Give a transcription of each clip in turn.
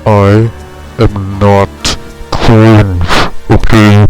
I am not clean, okay?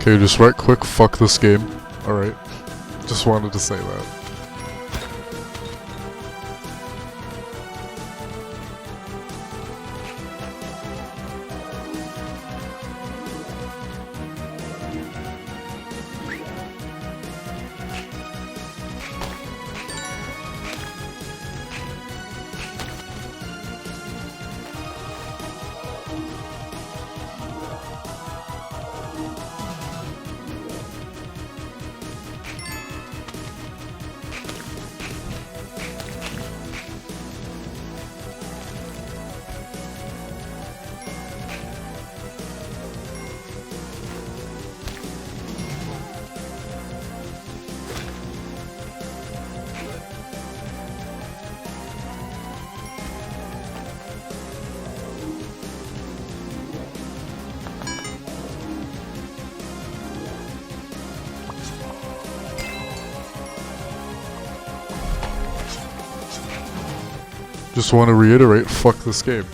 Okay, just right quick, fuck this game. Alright. Just wanted to say that. Just want to reiterate, fuck this game.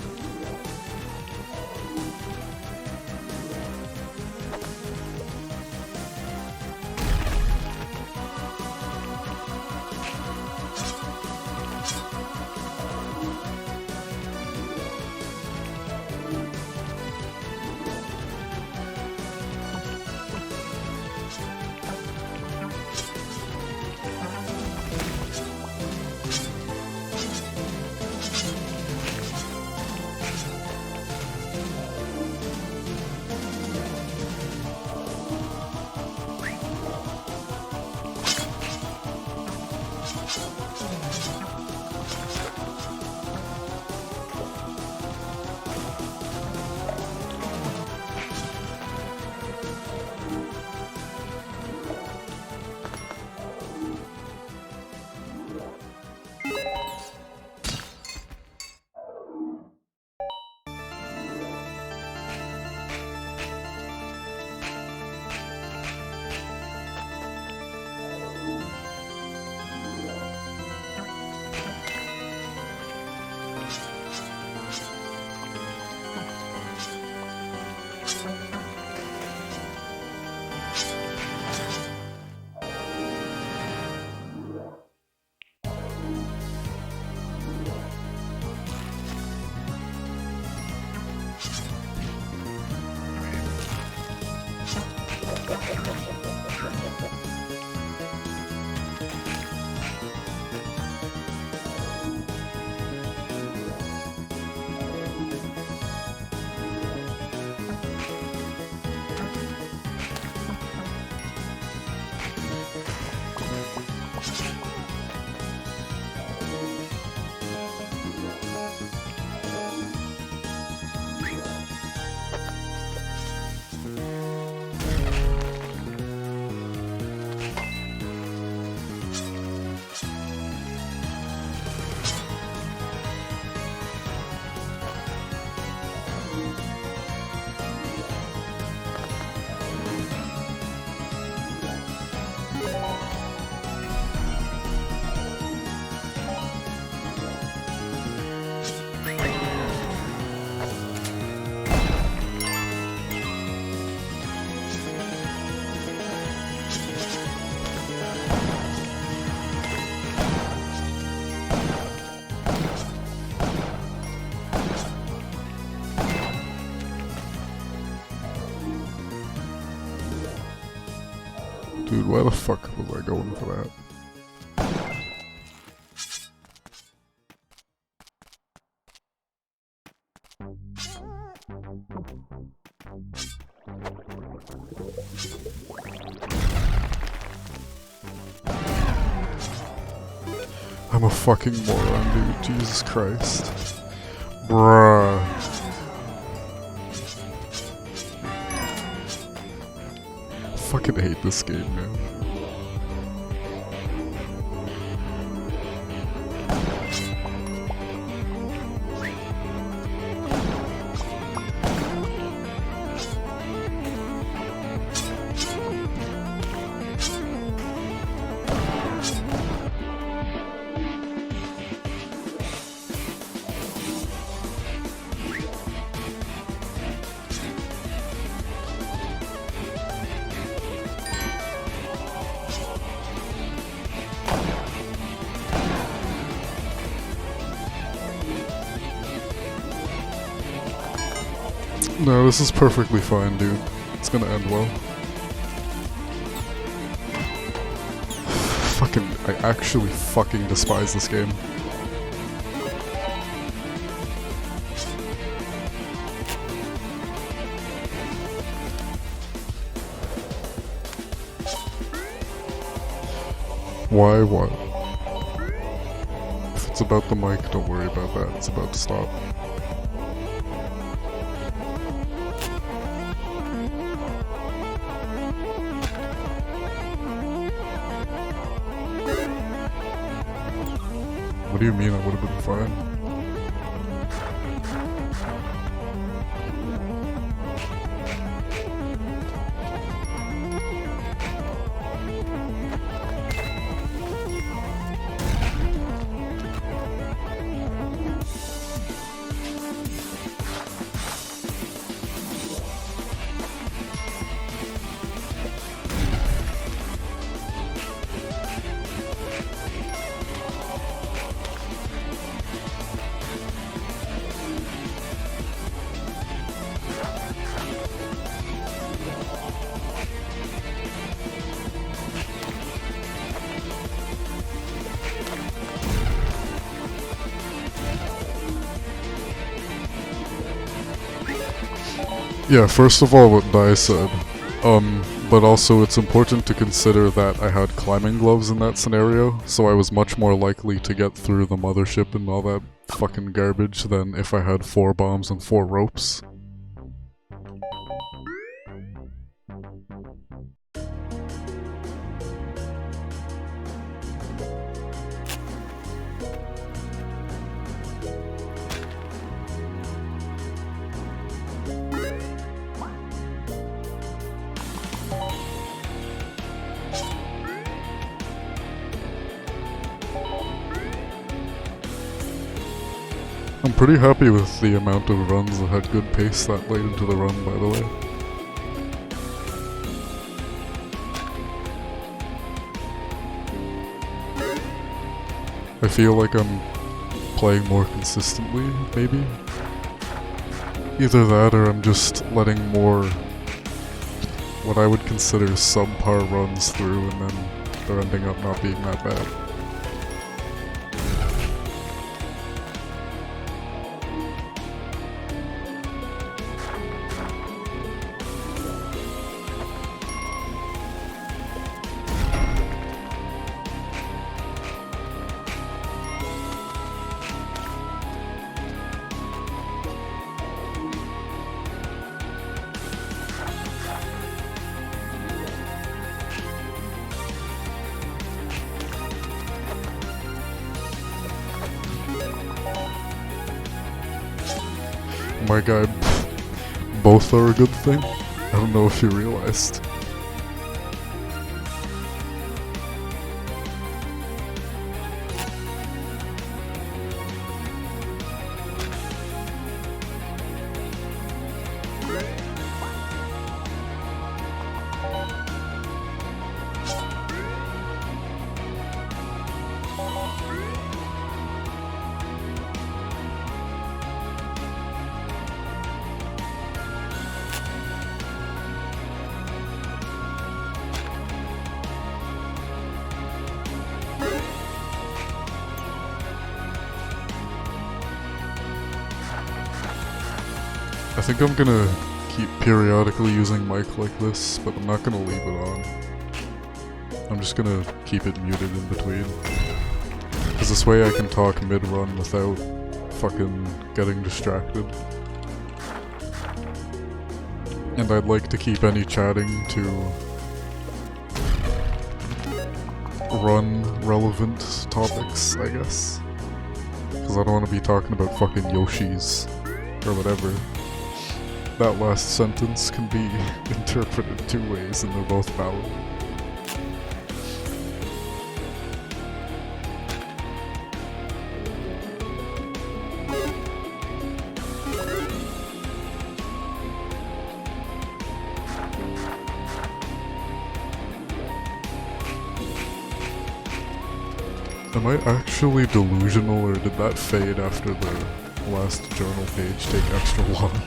Dude, why the fuck was I going for that? I'm a fucking moron, dude. Jesus Christ. Bruh. I fucking hate this game, man. No, this is perfectly fine, dude. It's gonna end well. I actually fucking despise this game. Why, what? If it's about the mic, don't worry about that. It's about to stop. What do you mean I would have been fine? Yeah, first of all what Dai said, but also it's important to consider that I had climbing gloves in that scenario, so I was much more likely to get through the mothership and all that fucking garbage than if I had 4 bombs and 4 ropes. I'm pretty happy with the amount of runs that had good pace that late into the run, by the way. I feel like I'm playing more consistently, maybe? Either that or I'm just letting more what I would consider subpar runs through and then they're ending up not being that bad. My god, both are a good thing? I don't know if you realized. I think I'm gonna keep periodically using mic like this, but I'm not gonna leave it on. I'm just gonna keep it muted in between. Cause this way I can talk mid-run without fucking getting distracted. And I'd like to keep any chatting to run relevant topics, I guess. Cause I don't want to be talking about fucking Yoshis or whatever. That last sentence can be interpreted 2 ways and they're both valid. Am I actually delusional or did that fade after the last journal page take extra long?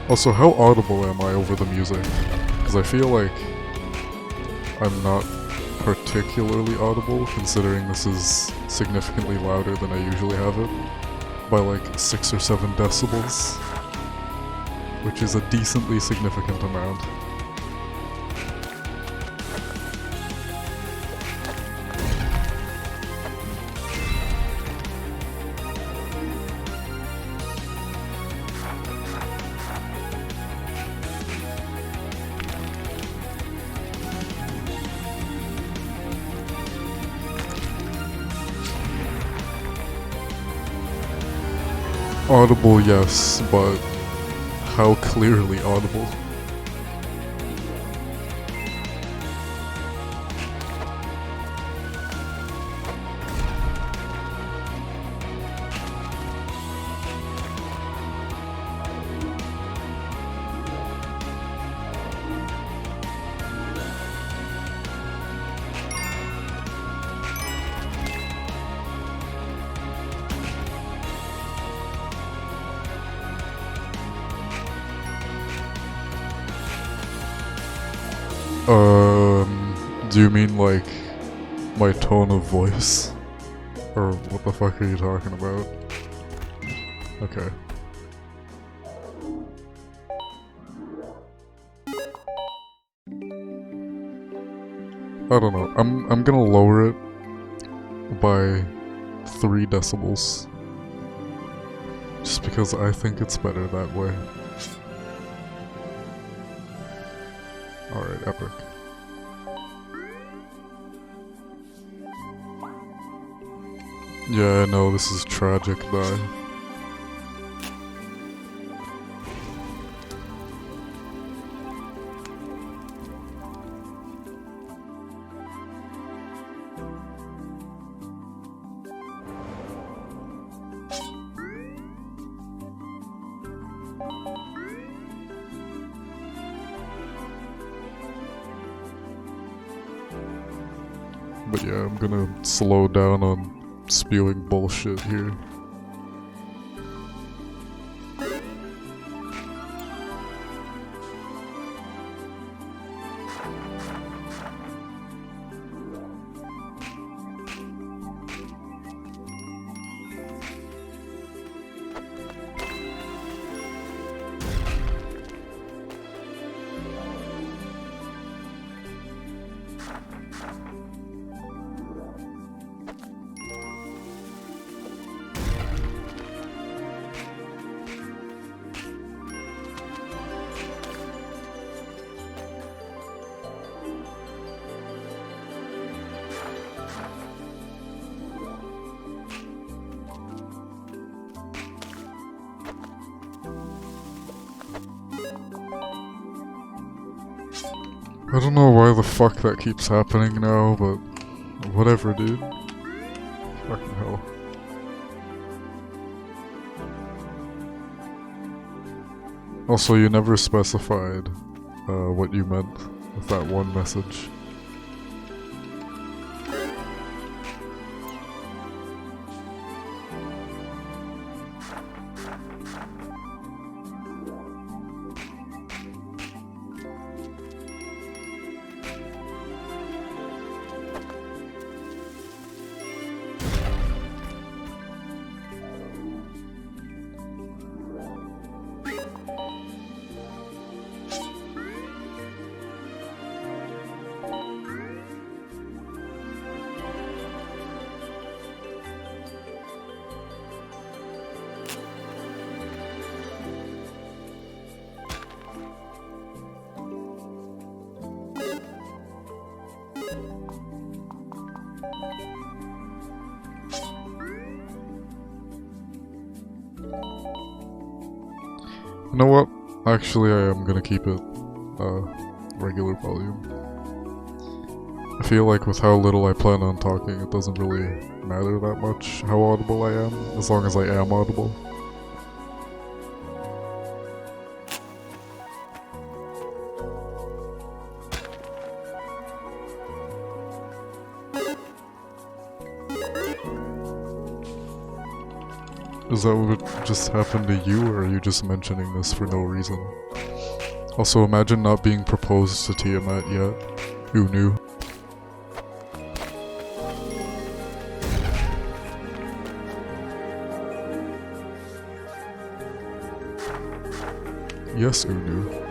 Also, how audible am I over the music? Because I feel like I'm not particularly audible, considering this is significantly louder than I usually have it, by like 6 or 7 decibels, which is a decently significant amount. Audible, yes, but how clearly audible? Do you mean like my tone of voice? Or what the fuck are you talking about? Okay. I don't know. I'm gonna lower it by 3 decibels. Just because I think it's better that way. Alright, epic. Yeah, I know, this is tragic, die. But yeah, I'm gonna slow down on spewing bullshit here. I don't know why the fuck that keeps happening now, but whatever, dude. Fucking hell. Also, you never specified what you meant with that one message. You know what? Actually, I am gonna keep it regular volume. I feel like with how little I plan on talking, it doesn't really matter that much how audible I am, as long as I am audible. Is that what just happened to you, or are you just mentioning this for no reason? Also, imagine not being proposed to Tiamat yet. Who knew? Yes, Unu.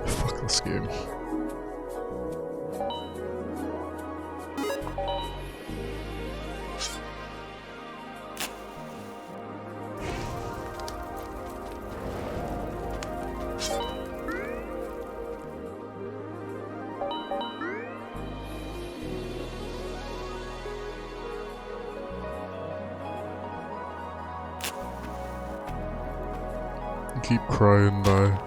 Fuck this game. Keep crying, die.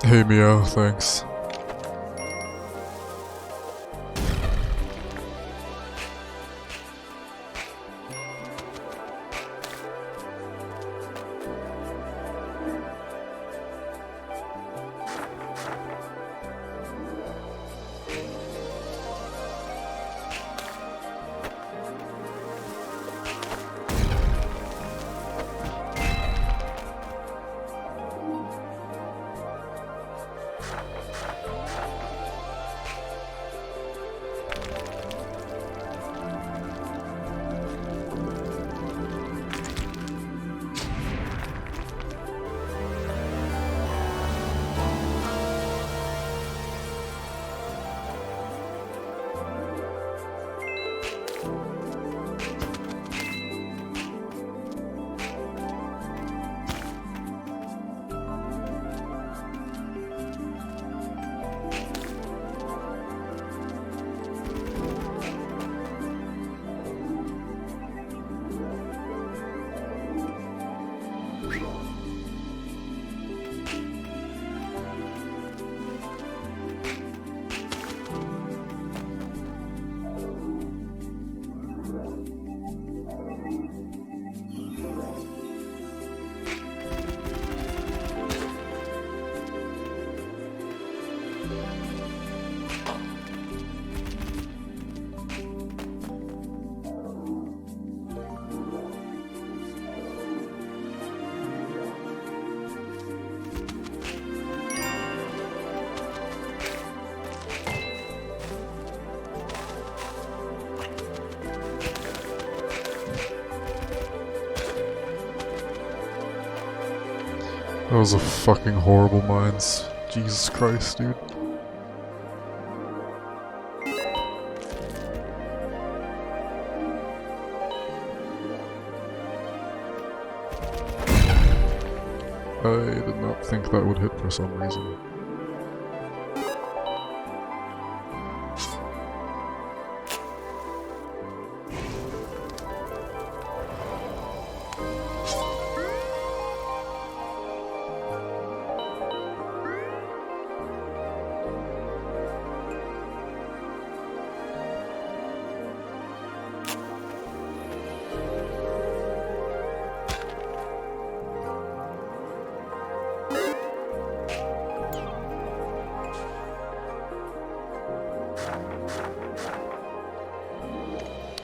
Hey Meow, thanks. That was a fucking horrible mines. Jesus Christ, dude. I did not think that would hit for some reason.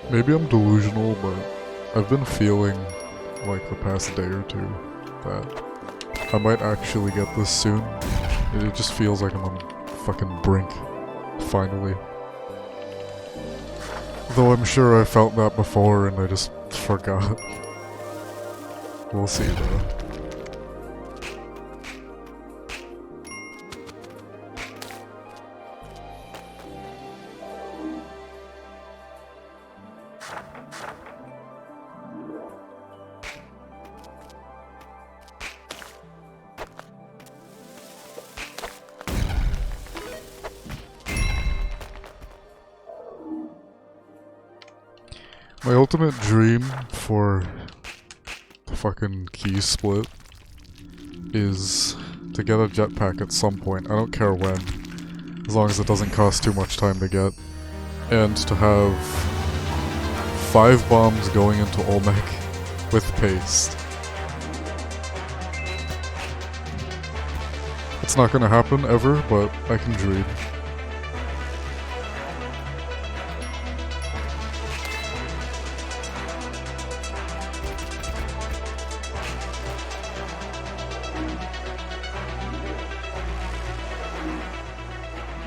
Maybe I'm delusional, but I've been feeling, like the past day or two, that I might actually get this soon. It just feels like I'm on fucking brink, finally. Though I'm sure I felt that before and I just forgot. We'll see though. My ultimate dream for the fucking key split is to get a jetpack at some point, I don't care when, as long as it doesn't cost too much time to get, and to have 5 bombs going into Olmec with paste. It's not gonna happen ever, but I can dream.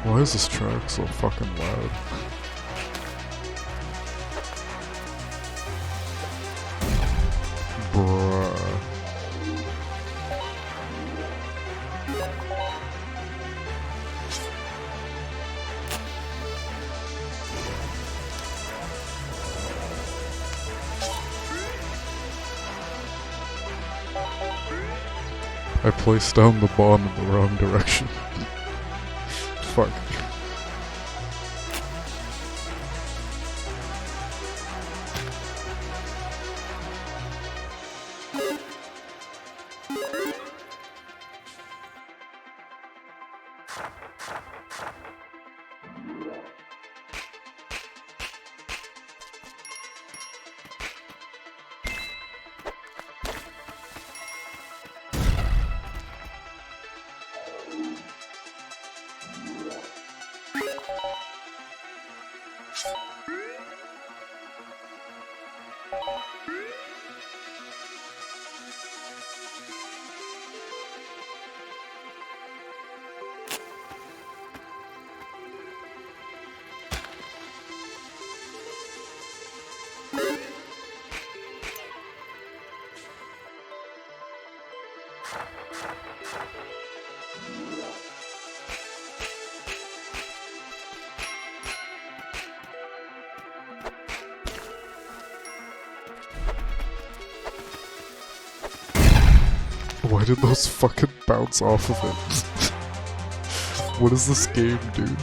Why is this track so fucking loud? Bruh. I placed down the bomb in the wrong direction. Fuck. Why did those fucking bounce off of it? What is this game, dude?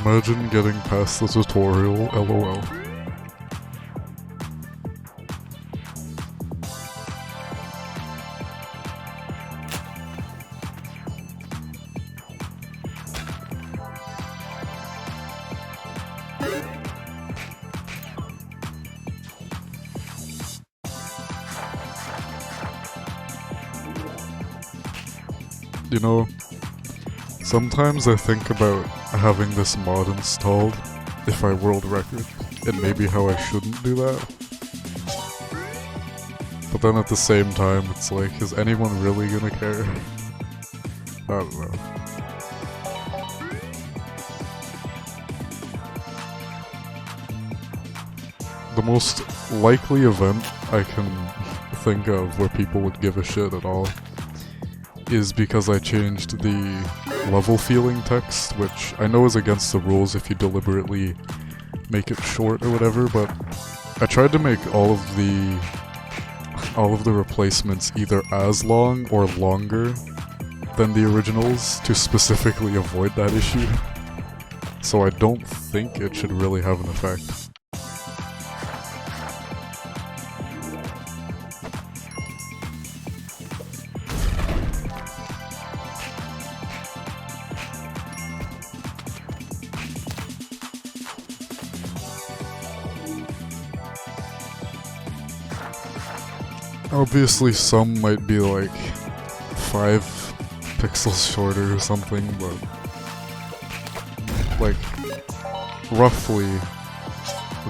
Imagine getting past the tutorial, lol. You know, sometimes I think about having this mod installed if I world record, and maybe how I shouldn't do that. But then at the same time, it's like, is anyone really gonna care? I don't know. The most likely event I can think of where people would give a shit at all is because I changed the level feeling text, which I know is against the rules if you deliberately make it short or whatever, but I tried to make all of the replacements either as long or longer than the originals to specifically avoid that issue. So I don't think it should really have an effect. Obviously some might be like 5 pixels shorter or something, but like roughly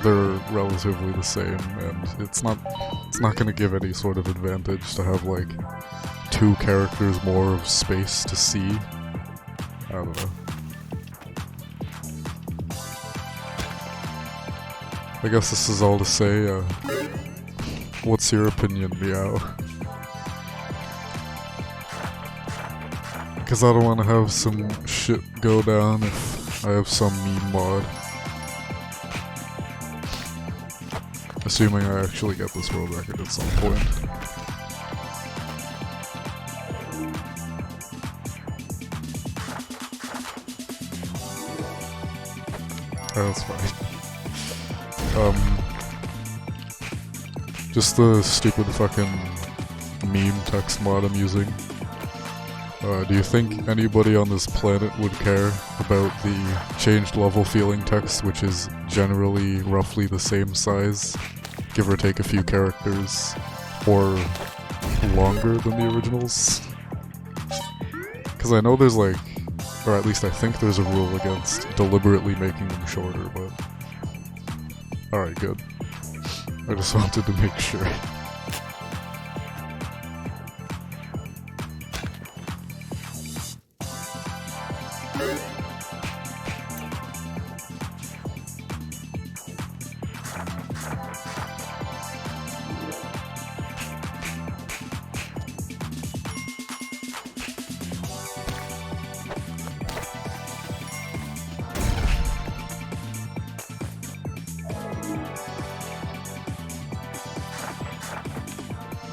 they're relatively the same, and it's not gonna give any sort of advantage to have like 2 characters more of space to see. I don't know. I guess this is all to say, what's your opinion, Meow? Because I don't want to have some shit go down if I have some meme mod. Assuming I actually get this world record at some point. Oh, that's fine. Just the stupid fucking meme text mod I'm using. Do you think anybody on this planet would care about the changed level feeling text, which is generally roughly the same size, give or take a few characters, or longer than the originals? Because I know there's like, or at least I think there's a rule against deliberately making them shorter, but... Alright, good. I just wanted to make sure.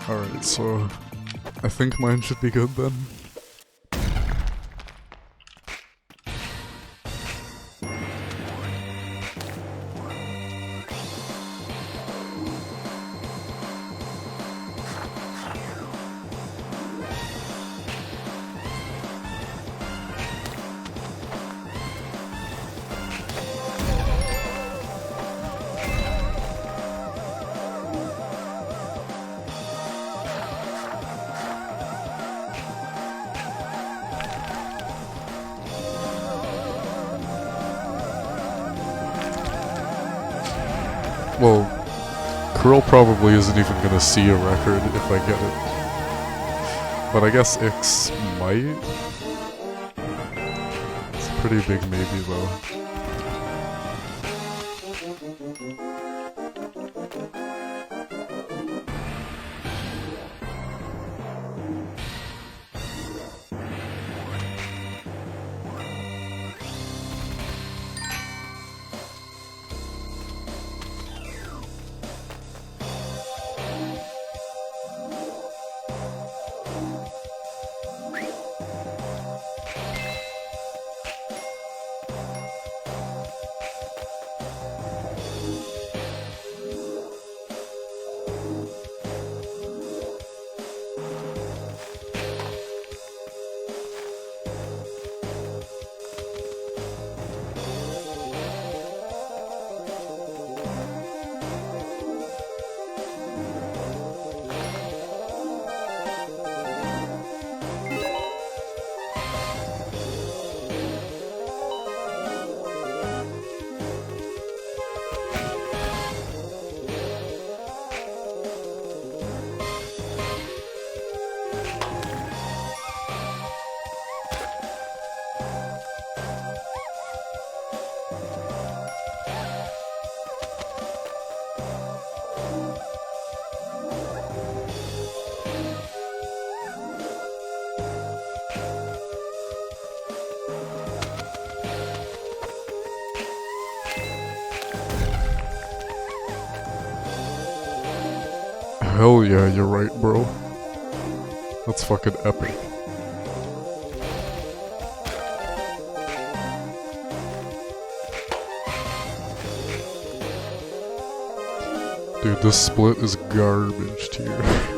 Alright, so I think mine should be good then. Well, Curl probably isn't even gonna see a record if I get it. But I guess Ix might? It's a pretty big maybe though. hell yeah, you're right, bro. That's fucking epic. Dude, this split is garbage tier.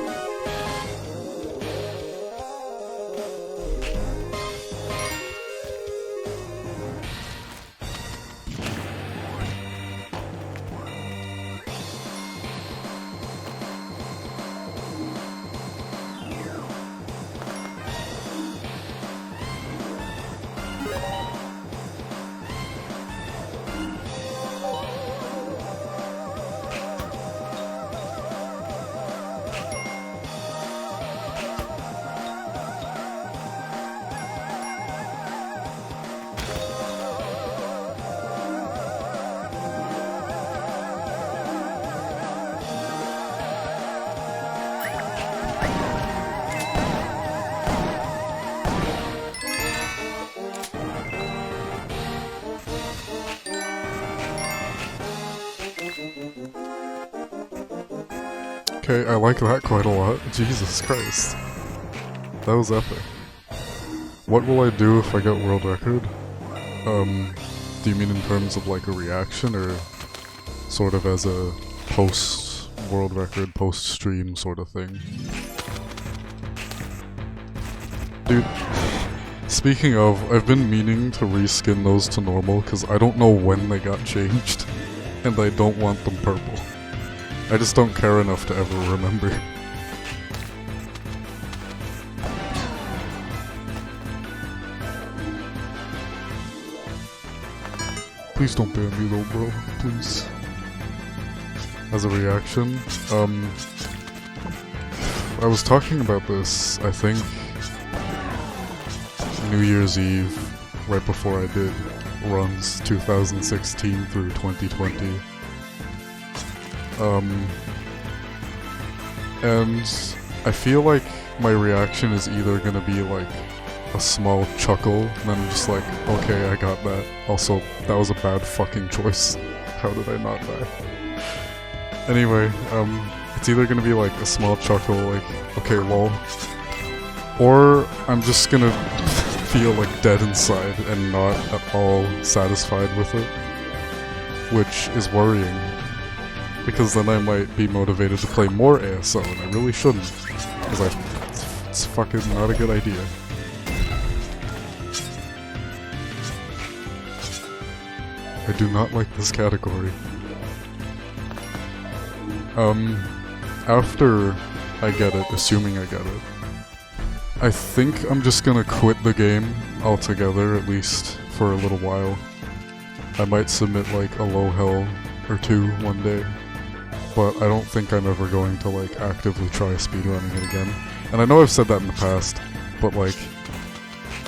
Okay, I like that quite a lot. Jesus Christ. That was epic. What will I do if I get world record? Do you mean in terms of like a reaction, or sort of as a post-world record, post-stream sort of thing? Dude, speaking of, I've been meaning to reskin those to normal because I don't know when they got changed, and I don't want them purple. I just don't care enough to ever remember. Please don't ban me though, bro. Please. As a reaction, I was talking about this, I think, New Year's Eve, right before I did runs 2016 through 2020. And I feel like my reaction is either gonna be like a small chuckle, and then I'm just like, okay, I got that. Also, that was a bad fucking choice. How did I not die? Anyway, it's either gonna be like a small chuckle, like, okay, lol, or I'm just gonna feel like dead inside and not at all satisfied with it, which is worrying. Because then I might be motivated to play more ASO, and I really shouldn't. Because it's fucking not a good idea. I do not like this category. After I get it, assuming I get it, I think I'm just gonna quit the game altogether, at least for a little while. I might submit like a low hell or two one day. But I don't think I'm ever going to like actively try speedrunning it again. And I know I've said that in the past, but like,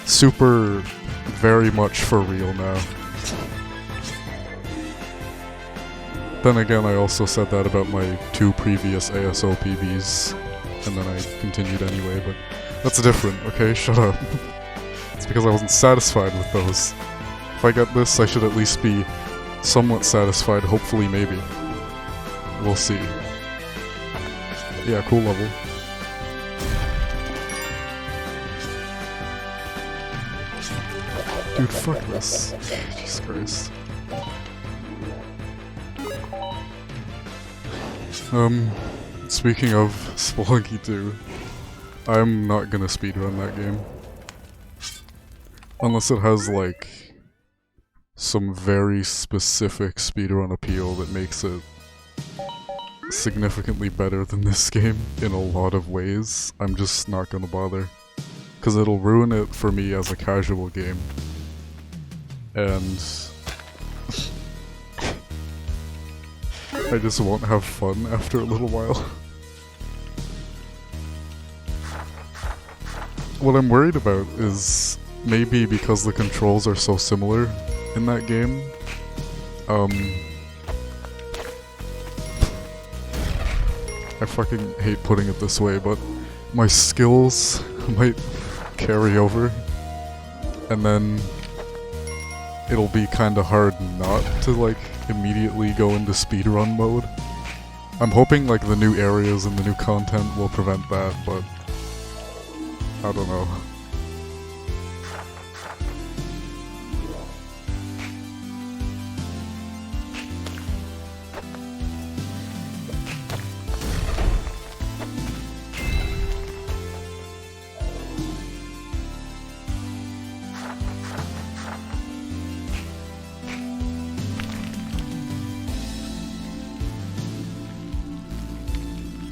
super, very much for real now. Then again, I also said that about my 2 previous ASO PBs, and then I continued anyway, but that's different, okay? Shut up. It's because I wasn't satisfied with those. If I get this, I should at least be somewhat satisfied, hopefully, maybe. We'll see. Yeah, cool level. Dude, fuck this. Jesus Christ. Speaking of Spelunky 2, I'm not gonna speedrun that game. Unless it has, like, some very specific speedrun appeal that makes it significantly better than this game in a lot of ways. I'm just not gonna bother. Because it'll ruin it for me as a casual game. And I just won't have fun after a little while. What I'm worried about is maybe because the controls are so similar in that game, I fucking hate putting it this way, but my skills might carry over, and then it'll be kinda hard not to like immediately go into speedrun mode. I'm hoping like the new areas and the new content will prevent that, but I don't know.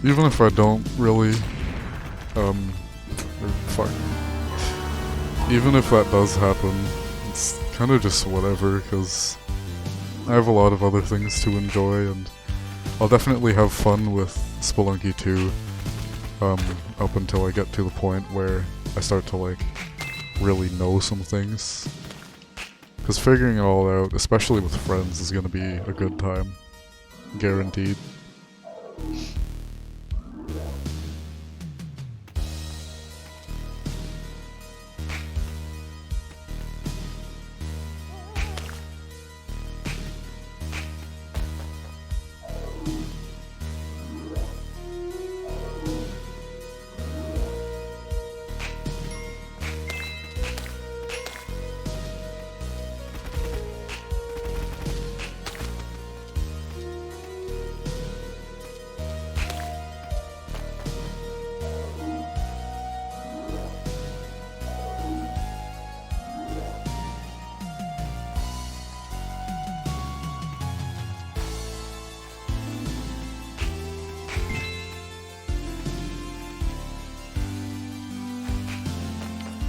Even if I don't really, fuck. Even if that does happen, it's kind of just whatever, because I have a lot of other things to enjoy, and I'll definitely have fun with Spelunky 2, up until I get to the point where I start to, like, really know some things. Because figuring it all out, especially with friends, is gonna be a good time. Guaranteed.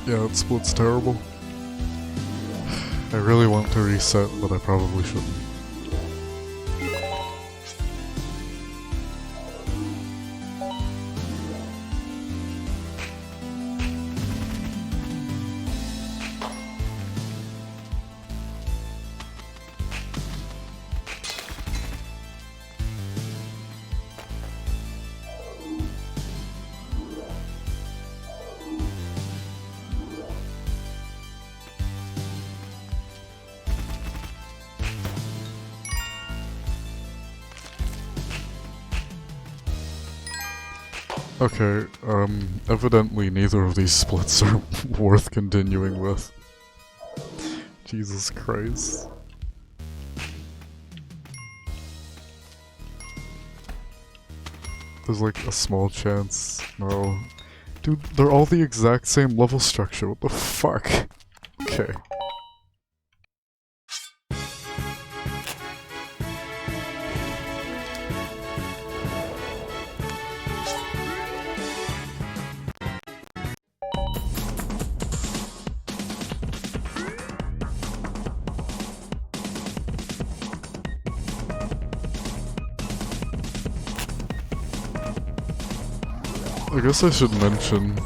Yeah, that split's terrible. I really want to reset, but I probably shouldn't. Okay, evidently neither of these splits are worth continuing with. Jesus Christ. There's like a small chance. No. Dude, they're all the exact same level structure, what the fuck? Okay. I guess I should mention,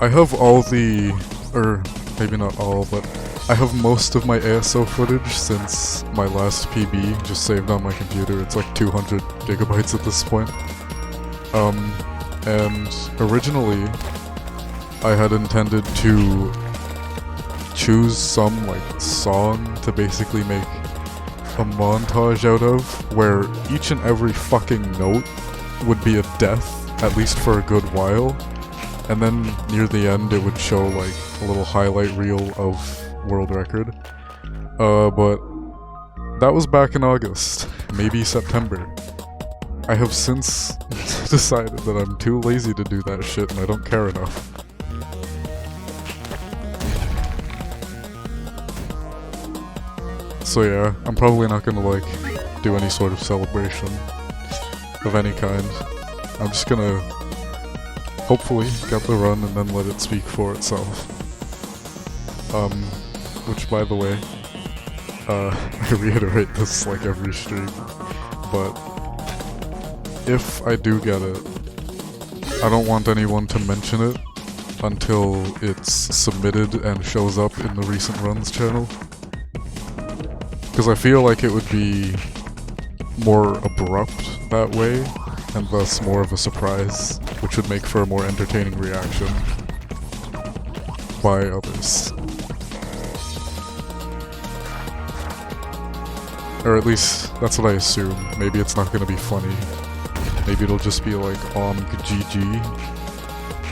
I have all the, or maybe not all, but I have most of my ASO footage since my last PB just saved on my computer. It's like 200 gigabytes at this point. And originally I had intended to choose some like song to basically make a montage out of, where each and every fucking note would be a death, at least for a good while, and then near the end it would show like a little highlight reel of world record. But that was back in August, maybe September. I have since decided that I'm too lazy to do that shit and I don't care enough. So yeah, I'm probably not gonna like do any sort of celebration of any kind. I'm just gonna hopefully get the run and then let it speak for itself. Which by the way, I reiterate this like every stream, but if I do get it, I don't want anyone to mention it until it's submitted and shows up in the recent runs channel. Because I feel like it would be more abrupt that way, and thus more of a surprise, which would make for a more entertaining reaction by others. Or at least, that's what I assume. Maybe it's not gonna be funny. Maybe it'll just be like GG.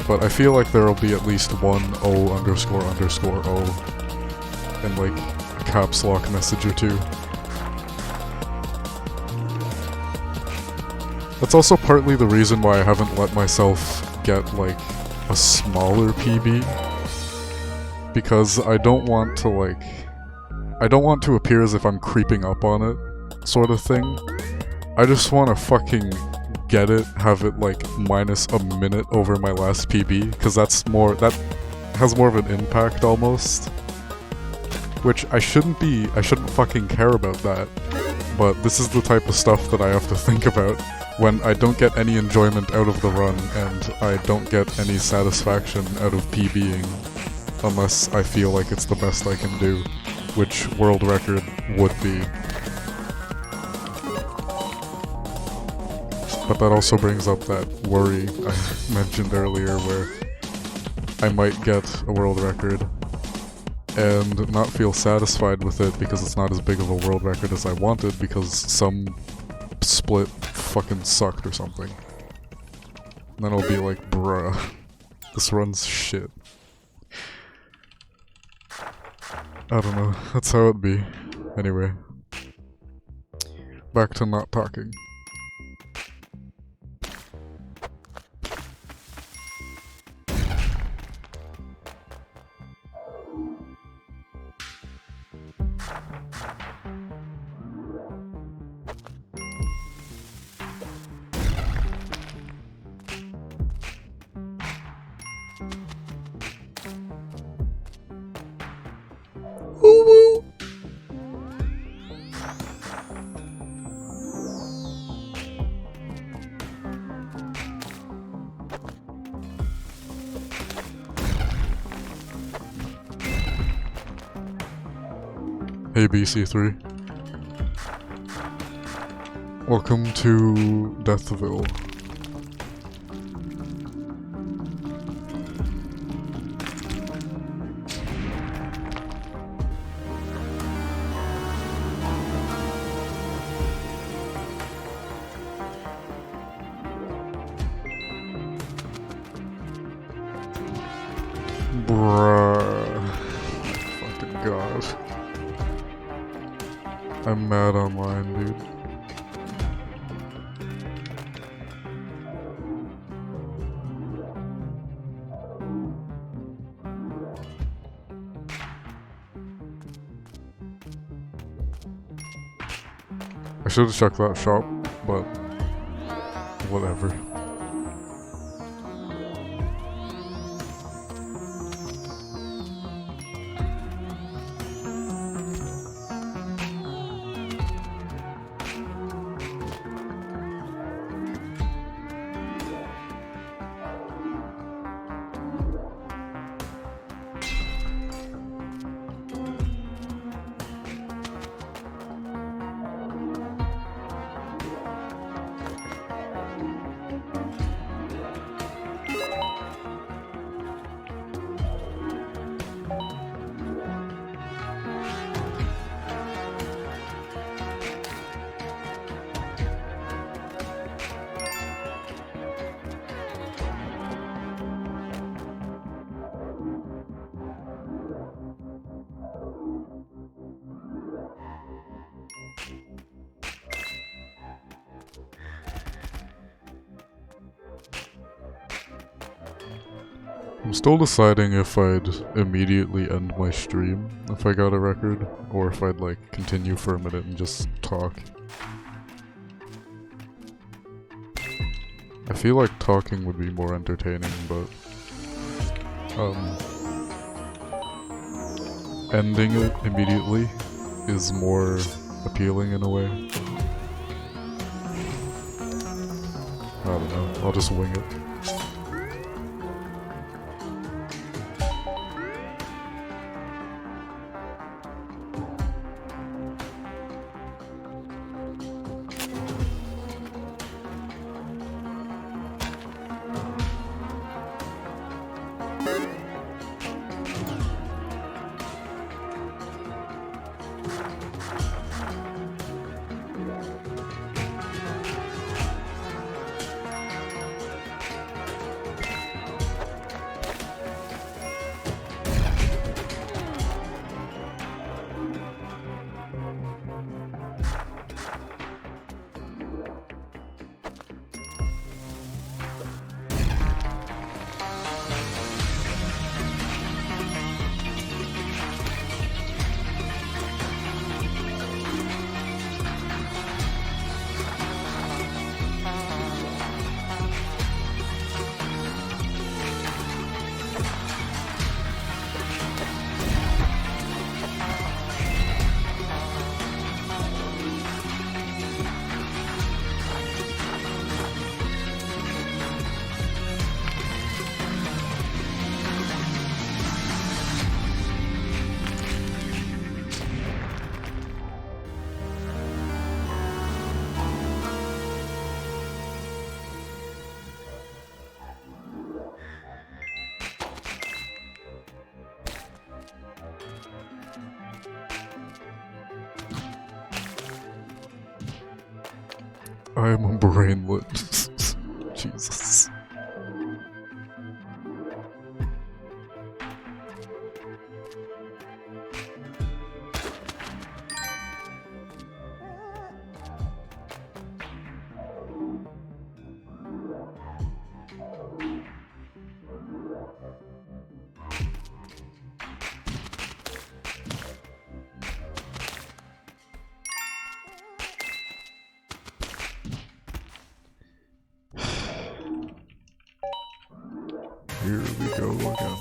But I feel like there'll be at least one O__O and like a caps lock message or two. That's also partly the reason why I haven't let myself get like a smaller PB. Because I don't want to appear as if I'm creeping up on it, sort of thing. I just want to fucking get it, have it like minus a minute over my last PB, because that has more of an impact almost. Which I shouldn't fucking care about that. But this is the type of stuff that I have to think about when I don't get any enjoyment out of the run and I don't get any satisfaction out of PBing unless I feel like it's the best I can do, which world record would be. But that also brings up that worry I mentioned earlier where I might get a world record and not feel satisfied with it because it's not as big of a world record as I wanted because some split fucking sucked or something. And then I'll be like, bruh, this run's shit. I don't know, that's how it'd be. Anyway. Back to not talking. Woo-woo! Hey BC3. Welcome to Deathville. Bruh. Fucking god. I'm mad online, dude. I should have checked that shop, but whatever. I'm still deciding if I'd immediately end my stream if I got a record, or if I'd like continue for a minute and just talk. I feel like talking would be more entertaining, but ending it immediately is more appealing in a way. I don't know, I'll just wing it. I am a brainlet. Jesus. Here we go again.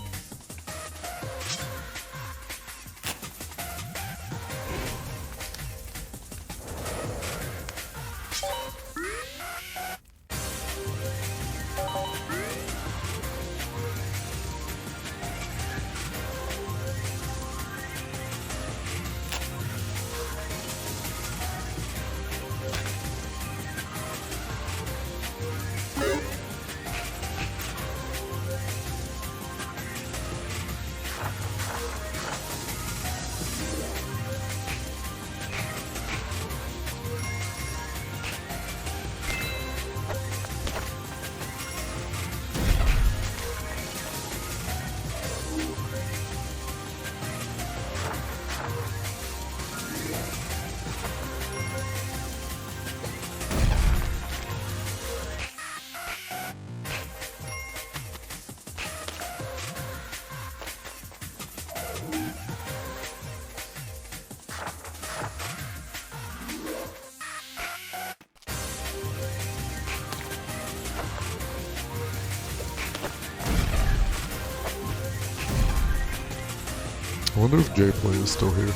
I wonder if J-Play is still here.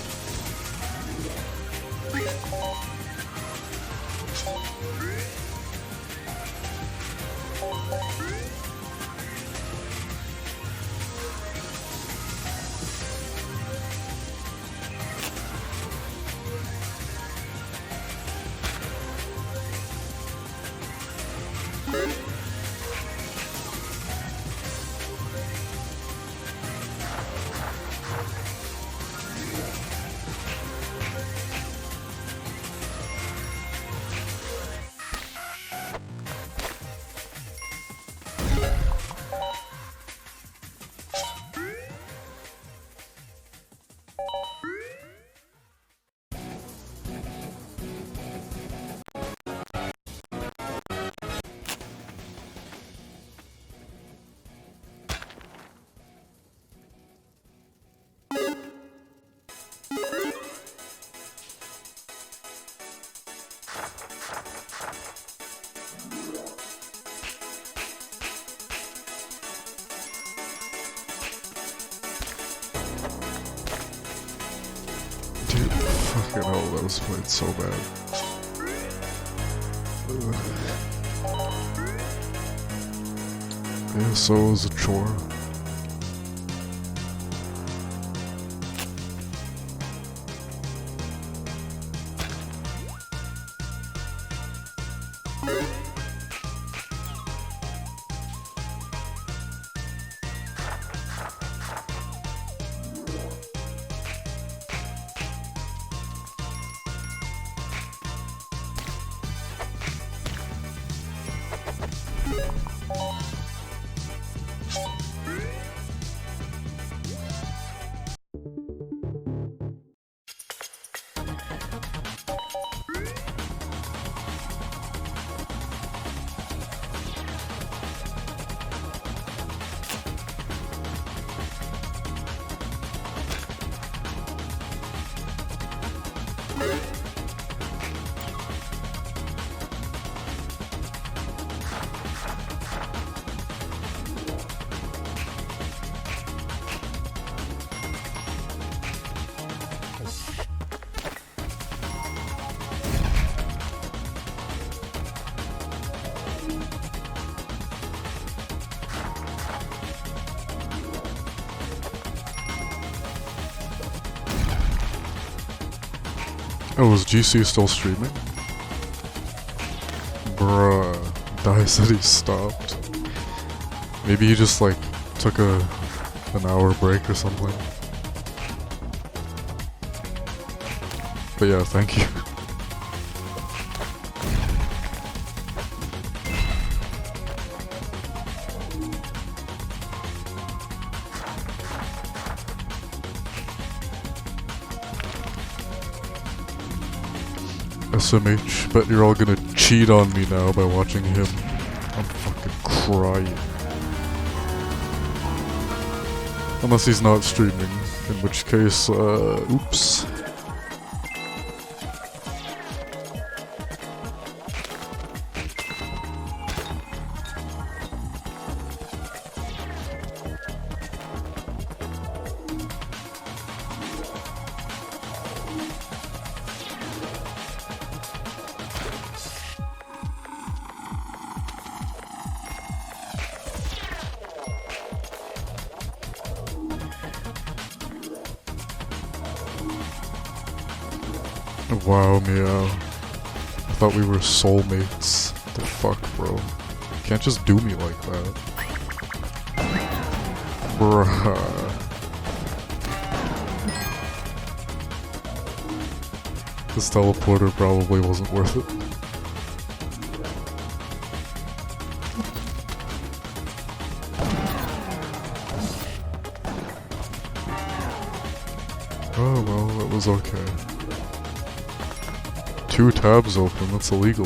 Fucking hell, that was played so bad. ASO is a chore. Oh, is GC still streaming? Bruh, Dai said he stopped. Maybe he just like took an hour break or something. But yeah, thank you. SMH, bet you're all gonna cheat on me now by watching him. I'm fucking crying. Unless he's not streaming, in which case, oops. Wow, Meow. I thought we were soulmates. What the fuck, bro? You can't just do me like that. Bruh. This teleporter probably wasn't worth it. Oh well, that was okay. 2 tabs open, that's illegal.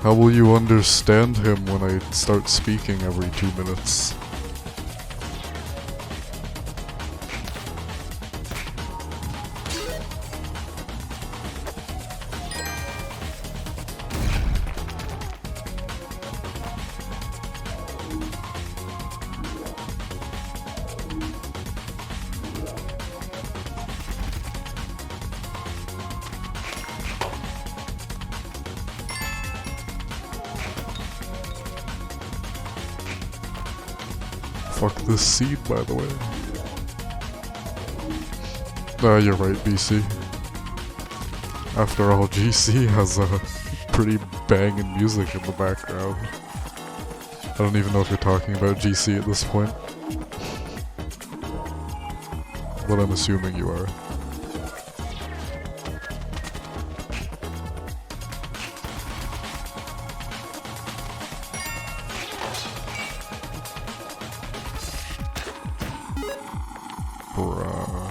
How will you understand him when I start speaking every 2 minutes? Fuck this seed, by the way. Ah, you're right, BC. After all, GC has a pretty banging music in the background. I don't even know if you're talking about GC at this point. But I'm assuming you are. Bruh.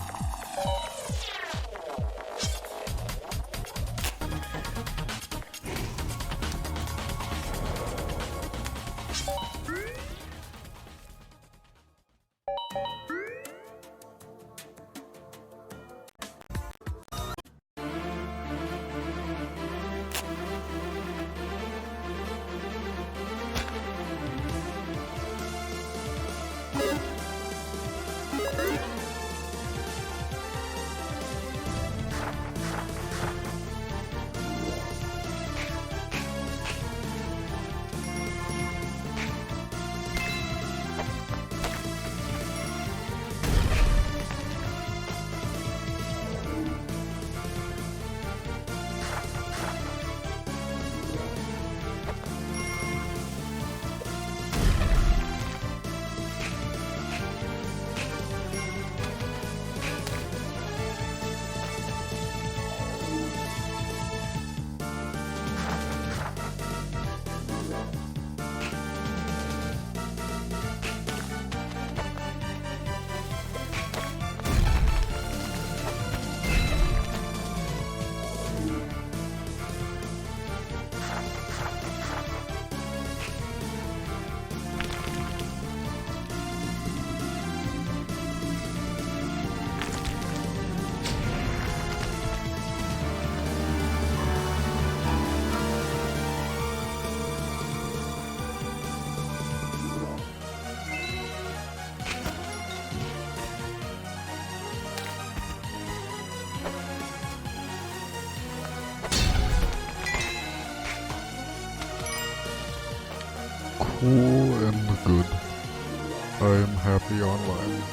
Cool and good. I am happy online.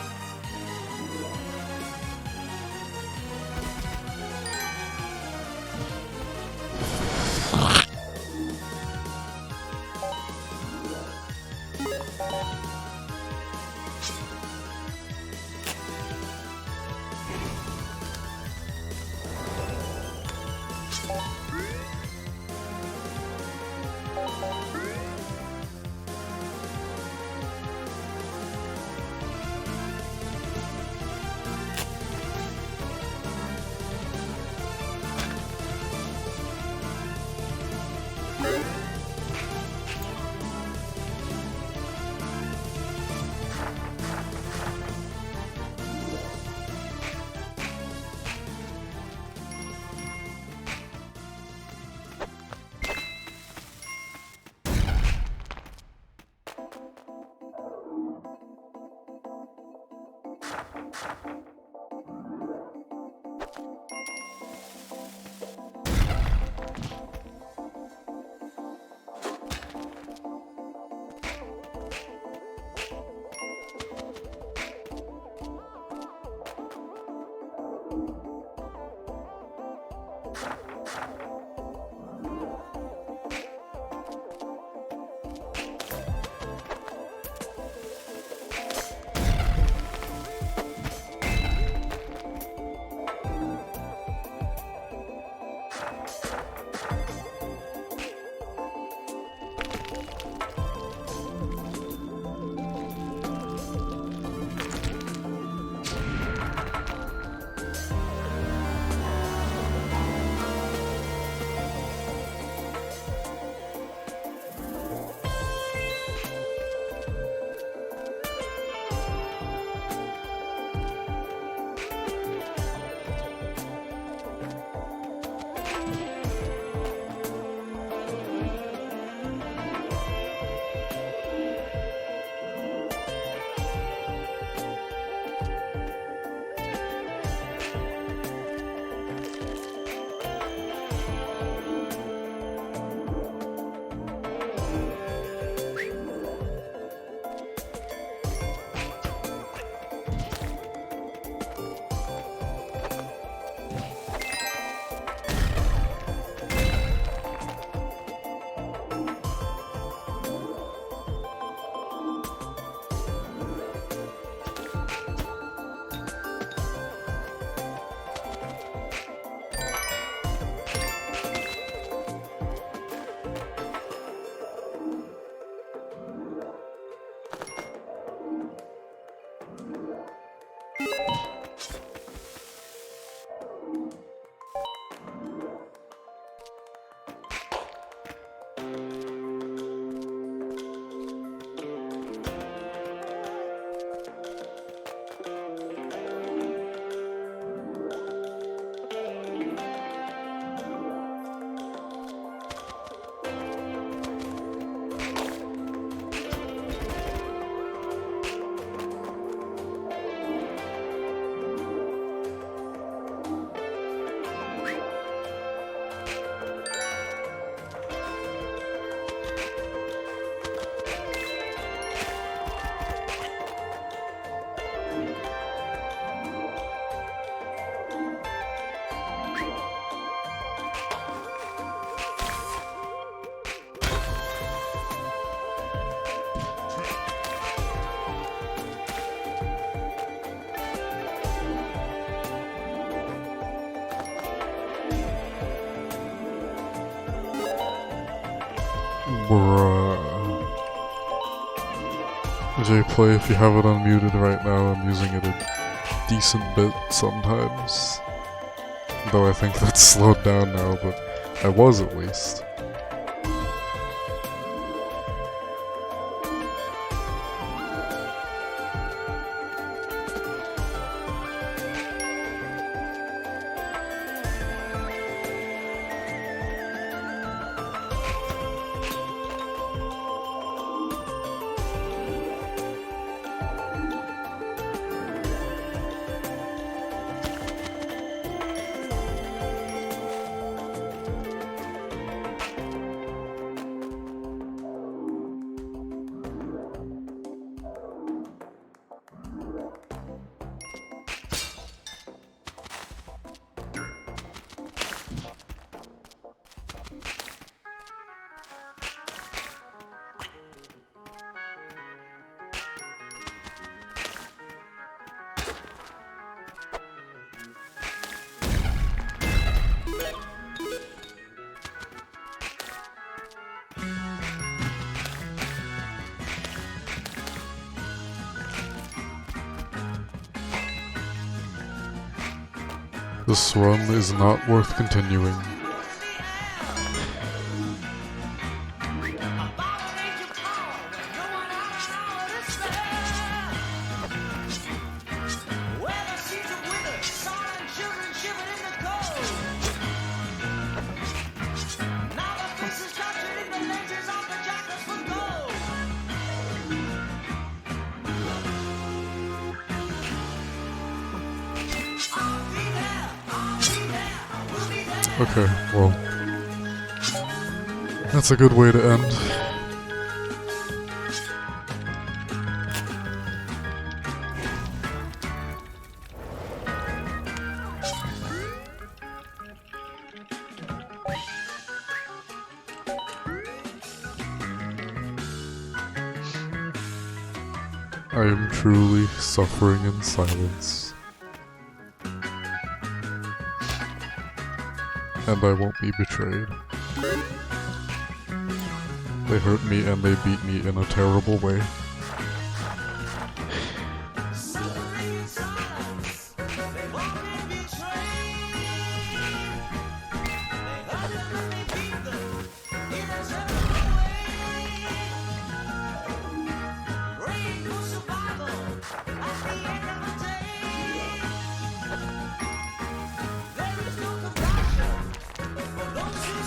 Bruh. J-Play, if you have it unmuted right now, I'm using it a decent bit sometimes. Though I think that's slowed down now, but I was at least. This run is not worth continuing. Okay, well, that's a good way to end. I am truly suffering in silence. And I won't be betrayed. They hurt me and they beat me in a terrible way.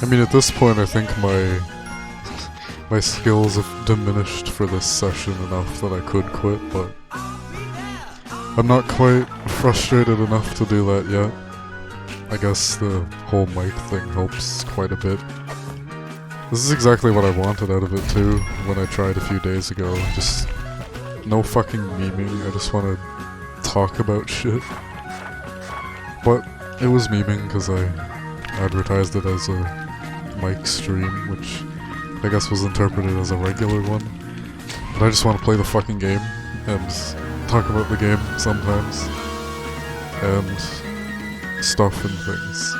I mean, at this point, I think my skills have diminished for this session enough that I could quit, but I'm not quite frustrated enough to do that yet. I guess the whole mic thing helps quite a bit. This is exactly what I wanted out of it too, when I tried a few days ago. Just no fucking memeing, I just want to talk about shit. But it was memeing because I advertised it as a mic stream, which I guess was interpreted as a regular one. But I just want to play the fucking game and talk about the game sometimes. And stuff and things.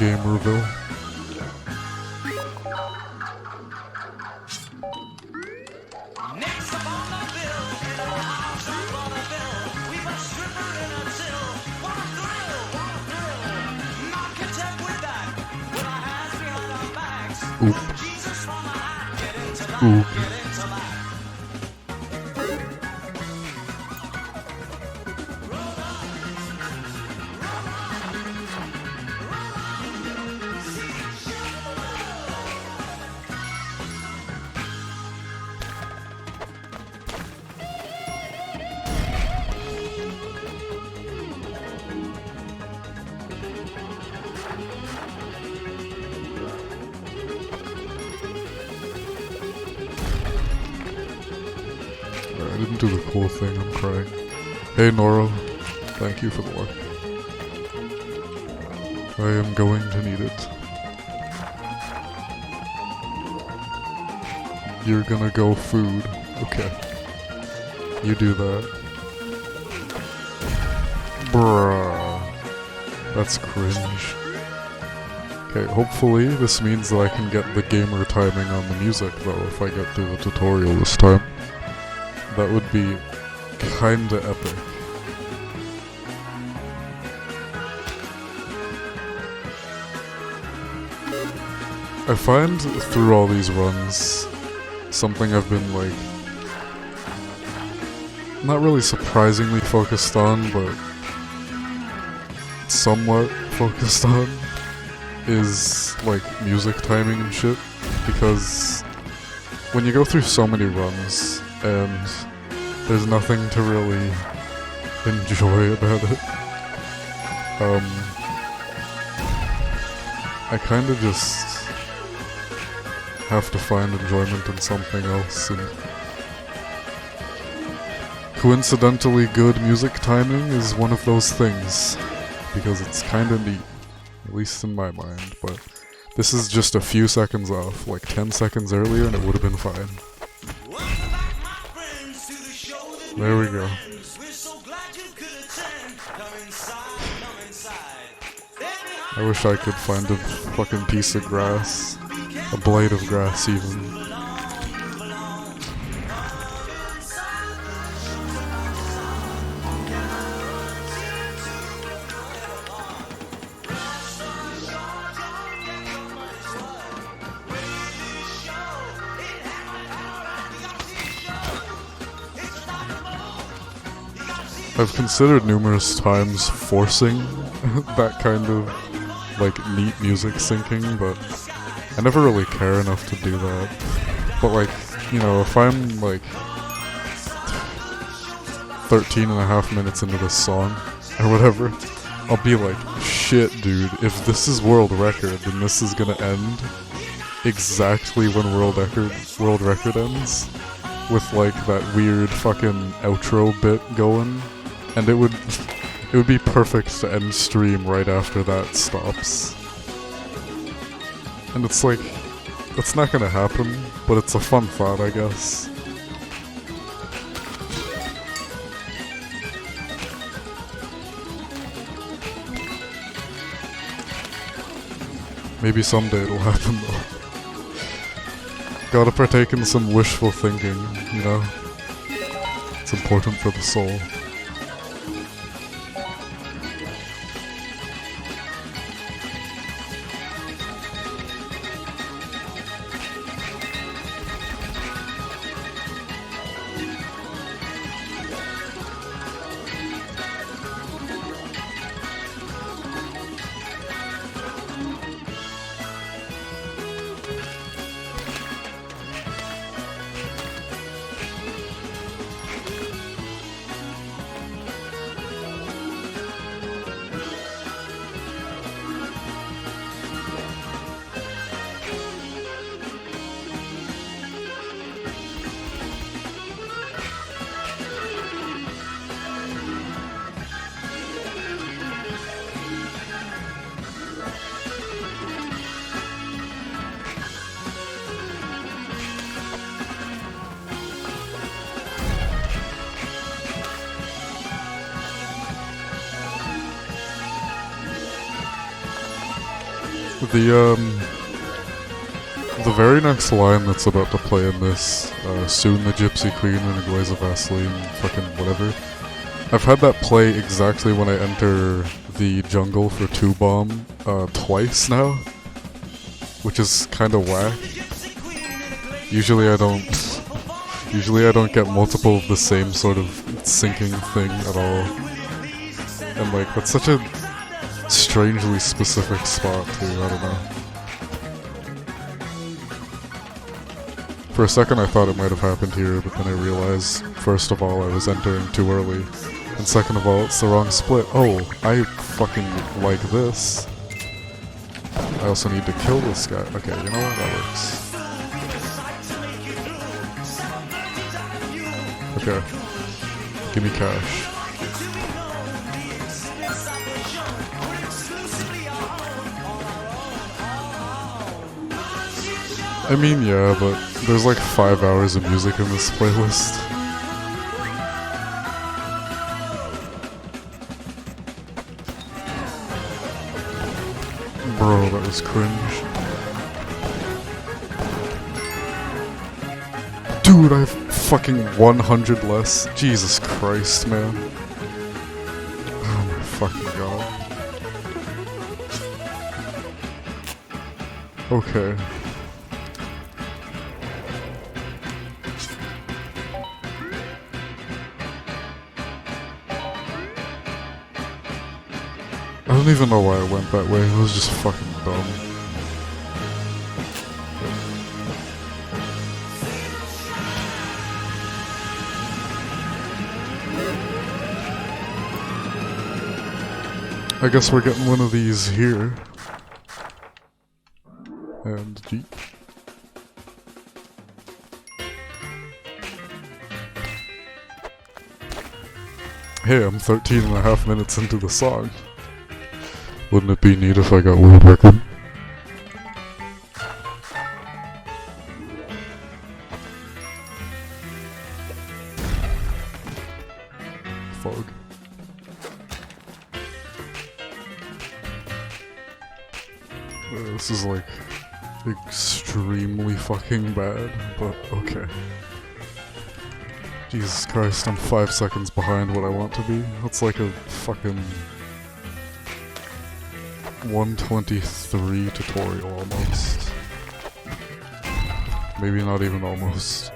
Gamerville. Next up on the bill, in our house up on the bill, we've a stripper in a till. What a thrill, what a thrill. Not content with that, with our hands behind our backs. Oop. Jesus from the hat, get into that, Oop. get into that. I didn't do the cool thing, I'm crying. Hey Nora, thank you for the luck. I am going to need it. You're gonna go food. Okay. You do that. Bruh. That's cringe. Okay, hopefully this means that I can get the gamer timing on the music though if I get through the tutorial this time. That would be kinda epic. I find through all these runs, something I've been like, not really surprisingly focused on, but somewhat focused on, is like music timing and shit, because when you go through so many runs, and there's nothing to really enjoy about it. I kinda just have to find enjoyment in something else, and coincidentally good music timing is one of those things, because it's kinda neat, at least in my mind, but this is just a few seconds off, like 10 seconds earlier and it would have been fine. There we go. I wish I could find a fucking piece of grass. A blade of grass even. I've considered numerous times forcing that kind of, like, neat music syncing, but I never really care enough to do that. But, like, you know, if I'm, like, 13 and a half minutes into this song, or whatever, I'll be like, shit, dude, if this is world record, then this is gonna end exactly when world record ends, with, like, that weird fucking outro bit going. And it would be perfect to end stream right after that stops. And it's like, that's not gonna happen, but it's a fun thought, I guess. Maybe someday it'll happen though. Gotta partake in some wishful thinking, you know? It's important for the soul. The very next line that's about to play in this, soon the Gypsy Queen in a glaze of Vaseline, fucking whatever. I've had that play exactly when I enter the jungle for 2-bomb, twice now, which is kinda whack. Usually I don't get multiple of the same sort of syncing thing at all. And like, that's such a strangely specific spot too, I don't know. For a second I thought it might have happened here, but then I realized, first of all, I was entering too early, and second of all, it's the wrong split. Oh, I fucking like this. I also need to kill this guy. Okay, you know what? That works. Okay. Give me cash. I mean, yeah, but there's like 5 hours of music in this playlist. Bro, that was cringe. Dude, I have fucking 100 less. Jesus Christ, man. Oh my fucking god. Okay. I don't even know why I went that way, it was just fucking dumb. I guess we're getting one of these here. And Jeep. Hey, I'm 13 and a half minutes into the song. Wouldn't it be neat if I got world record? Fog. This is like extremely fucking bad, but okay. Jesus Christ, I'm 5 seconds behind what I want to be. That's like a fucking 123 tutorial almost. Maybe not even almost.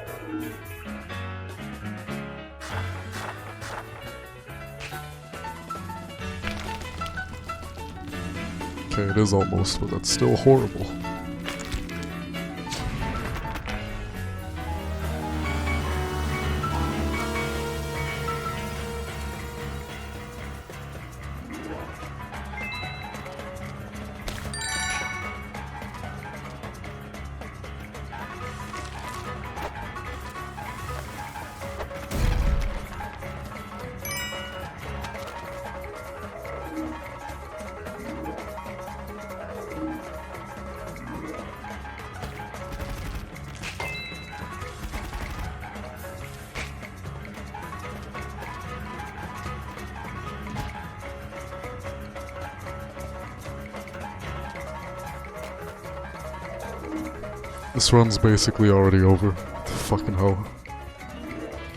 Okay, it is almost, but that's still horrible. This run's basically already over. Fucking hell.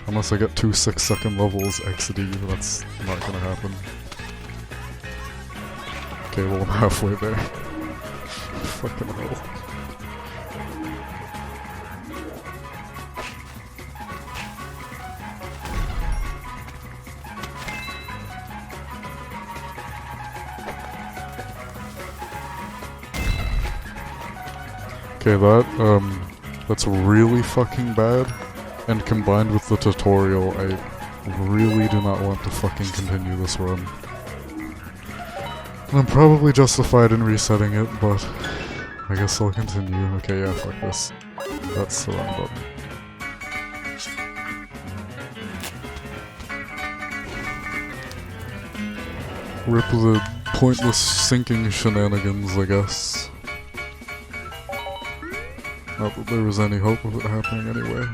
Unless I get 2 6-second levels XD, that's not gonna happen. Okay, well I'm halfway there. Fucking hell. Okay, that's really fucking bad. And combined with the tutorial, I really do not want to fucking continue this run. And I'm probably justified in resetting it, but I guess I'll continue. Okay, yeah, fuck this. That's the wrong button. Rip the pointless sinking shenanigans, I guess. Not that there was any hope of it happening anyway.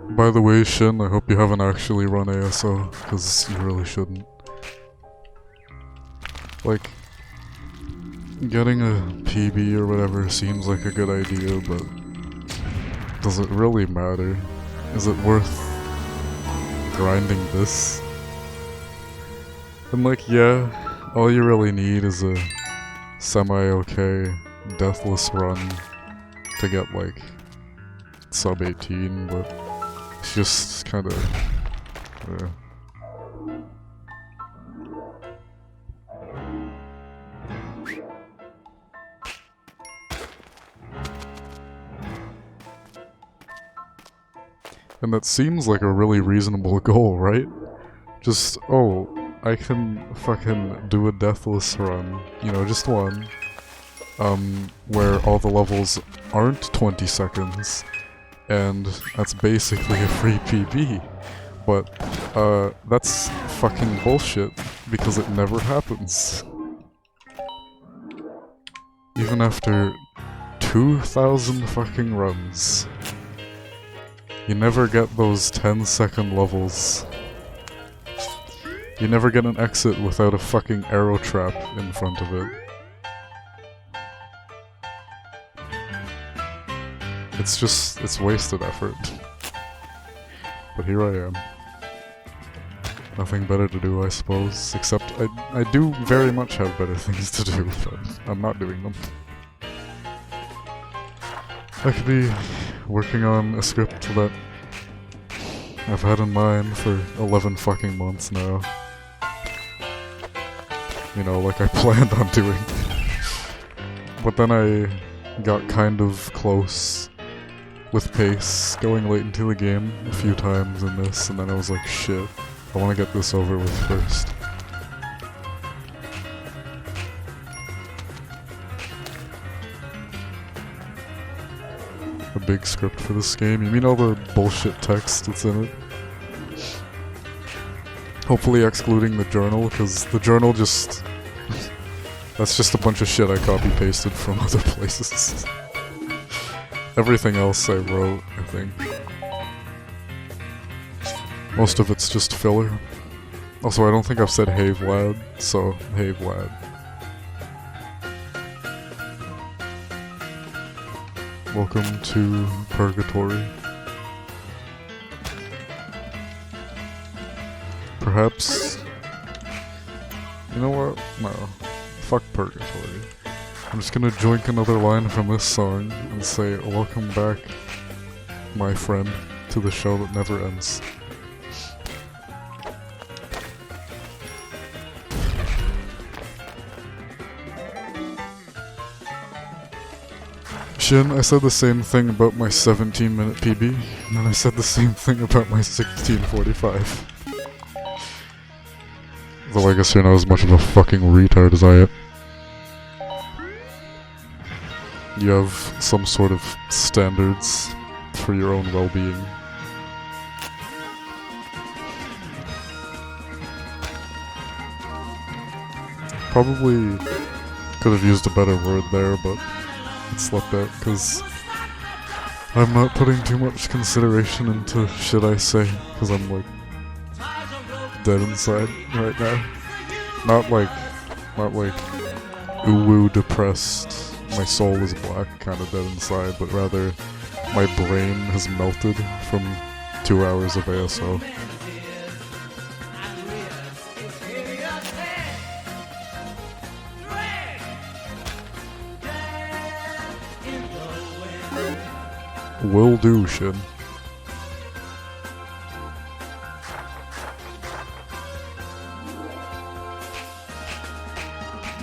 By the way, Shin, I hope you haven't actually run ASO, because you really shouldn't. Like, getting a PB or whatever seems like a good idea, but does it really matter? Is it worth grinding this? And like, yeah, all you really need is a semi-okay deathless run to get like sub 18, but it's just kind of And that seems like a really reasonable goal, right? Just, oh, I can fucking do a deathless run, you know, just one, where all the levels aren't 20 seconds, and that's basically a free PB. But, that's fucking bullshit, because it never happens. Even after 2,000 fucking runs, you never get those 10-second levels. You never get an exit without a fucking arrow trap in front of it. It's just, it's wasted effort. But here I am. Nothing better to do, I suppose, except I do very much have better things to do, but I'm not doing them. I could be working on a script that I've had in mind for 11 fucking months now. You know, like I planned on doing. But then I got kind of close with pace, going late into the game a few times in this, and then I was like, shit, I want to get this over with first. A big script for this game? You mean all the bullshit text that's in it? Hopefully excluding the journal, because the journal just... that's just a bunch of shit I copy-pasted from other places. Everything else I wrote, I think. Most of it's just filler. Also, I don't think I've said hey Vlad, so hey Vlad. Welcome to Purgatory. Perhaps... You know what? No. Fuck Purgatory. I'm just gonna joink another line from this song and say, "Welcome back, my friend, to the show that never ends." Shin, I said the same thing about my 17-minute PB, and then I said the same thing about my 16:45. Though I guess you're not as much of a fucking retard as I am. You have some sort of standards for your own well-being. Probably could have used a better word there, but it slipped out because I'm not putting too much consideration into shit I say, because I'm like dead inside right now. Not like ooh depressed, my soul is black kind of dead inside, but rather my brain has melted from 2 hours of ASO. Will do, Shin.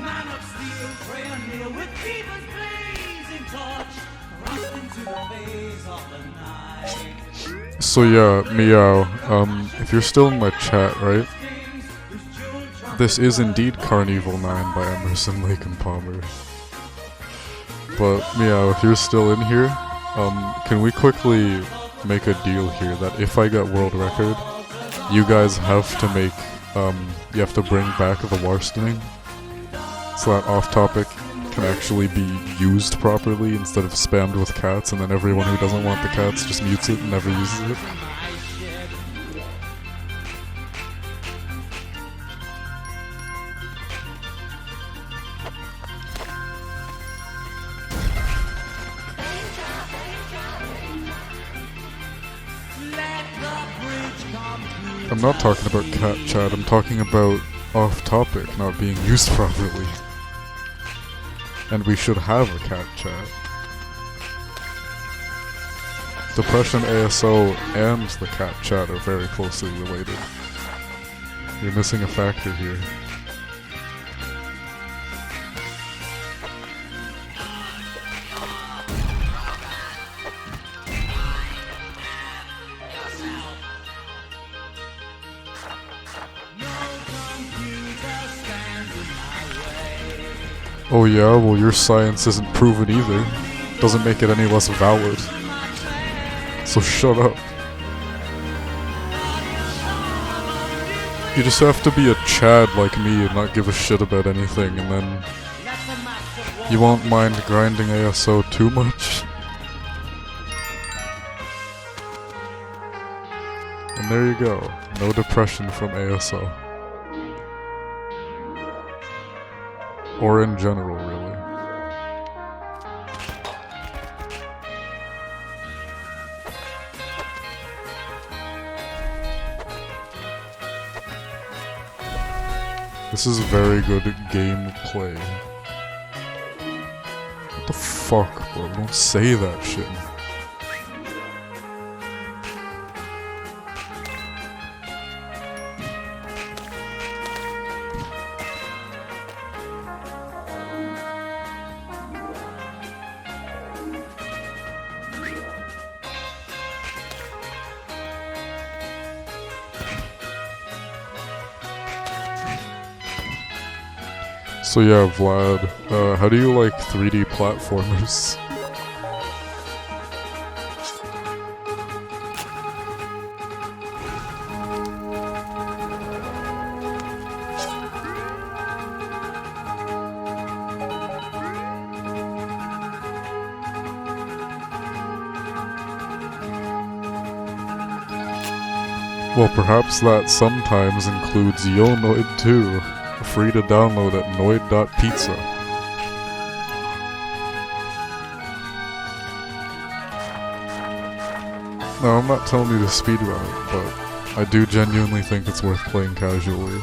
Man of steel, pray anew with fever's blazing torch, thrust into the phase of the night. So yeah, Meow, if you're still in my chat, right? This is indeed Carnival 9 by Emerson, Lake and Palmer. But Meow, if you're still in here, can we quickly make a deal here that if I get world record, you guys have to make, you have to bring back the Warstening, so that off-topic can actually be used properly instead of spammed with cats, and then everyone who doesn't want the cats just mutes it and never uses it. I'm not talking about cat chat, I'm talking about off-topic not being used properly. And we should have a cat chat. Depression ASO and the cat chat are very closely related. You're missing a factor here. Oh yeah, well your science isn't proven either. Doesn't make it any less valid. So shut up. You just have to be a Chad like me and not give a shit about anything, and then you won't mind grinding ASO too much. And there you go. No depression from ASO. Or in general, really. This is very good gameplay. What the fuck, bro? Don't say that shit. So yeah, Vlad, how do you like 3D platformers? Well, perhaps that sometimes includes Yonoid too. Free to download at noid.pizza. No, I'm not telling you to speedrun it, but I do genuinely think it's worth playing casually.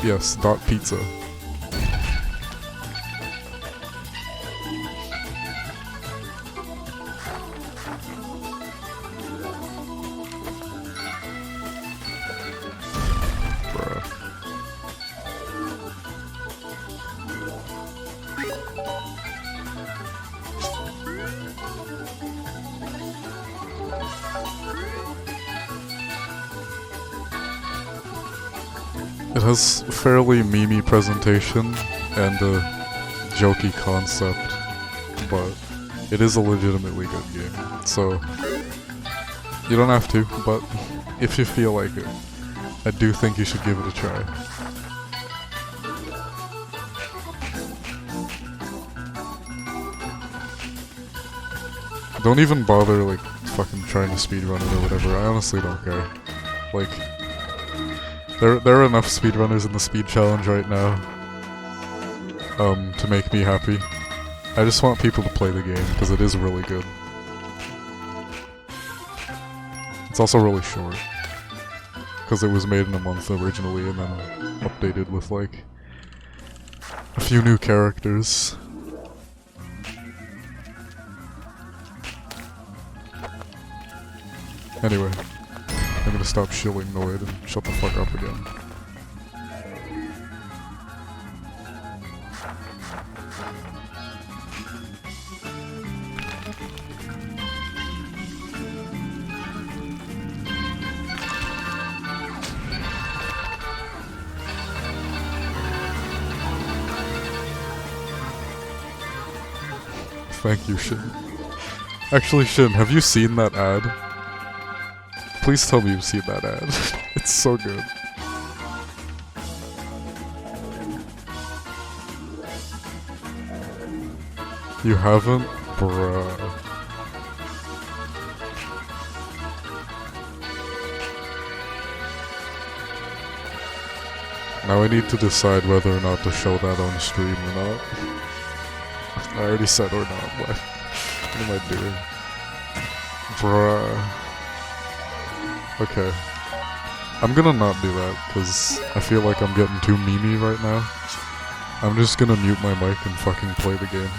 Yes, .pizza. It has a fairly memey presentation and a jokey concept, but it is a legitimately good game. So you don't have to, but if you feel like it, I do think you should give it a try. Don't even bother like fucking trying to speedrun it or whatever. I honestly don't care. Like, there are enough speedrunners in the speed challenge right now to make me happy. I just want people to play the game because it is really good. It's also really short because it was made in a month originally and then updated with like a few new characters. Anyway, I'm gonna stop shilling Noid and shut the fuck up again. Thank you, Shin. Actually, Shin, have you seen that ad? Please tell me you've seen that ad. It's so good. You haven't? Bruh. Now I need to decide whether or not to show that on stream or not. I already said or not. What am I doing? Bruh. Okay. I'm gonna not do that, because I feel like I'm getting too memey right now. I'm just gonna mute my mic and fucking play the game.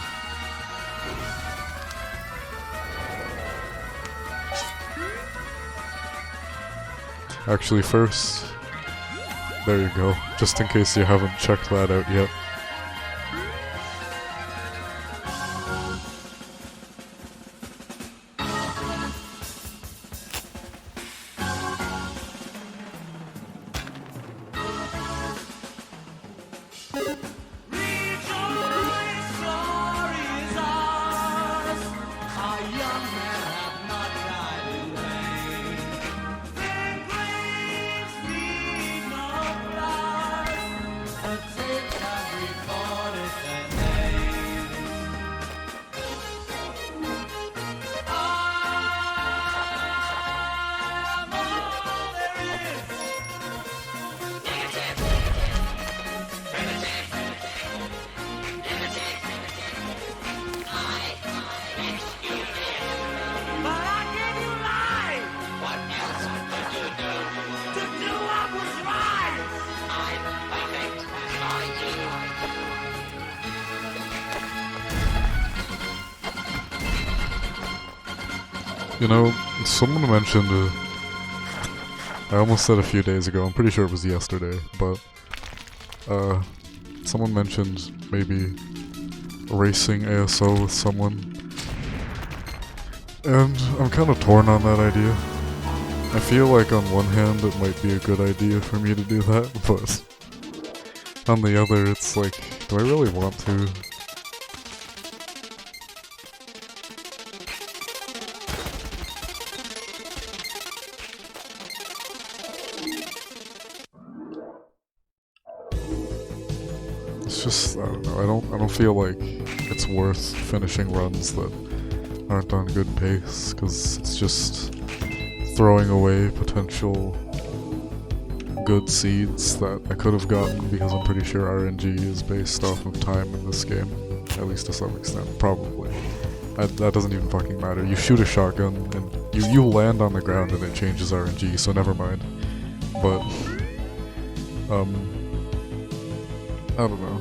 Actually, first... There you go, just in case you haven't checked that out yet. You know, someone mentioned, I almost said a few days ago, I'm pretty sure it was yesterday, but, someone mentioned maybe racing ASO with someone, and I'm kind of torn on that idea. I feel like on one hand it might be a good idea for me to do that, but on the other it's like, do I really want to? It's just, I don't know, I don't feel like it's worth finishing runs that aren't on good pace, because it's just throwing away potential good seeds that I could have gotten, because I'm pretty sure RNG is based off of time in this game, at least to some extent, probably. That doesn't even fucking matter. You shoot a shotgun and you land on the ground and it changes RNG, so never mind. But, I don't know.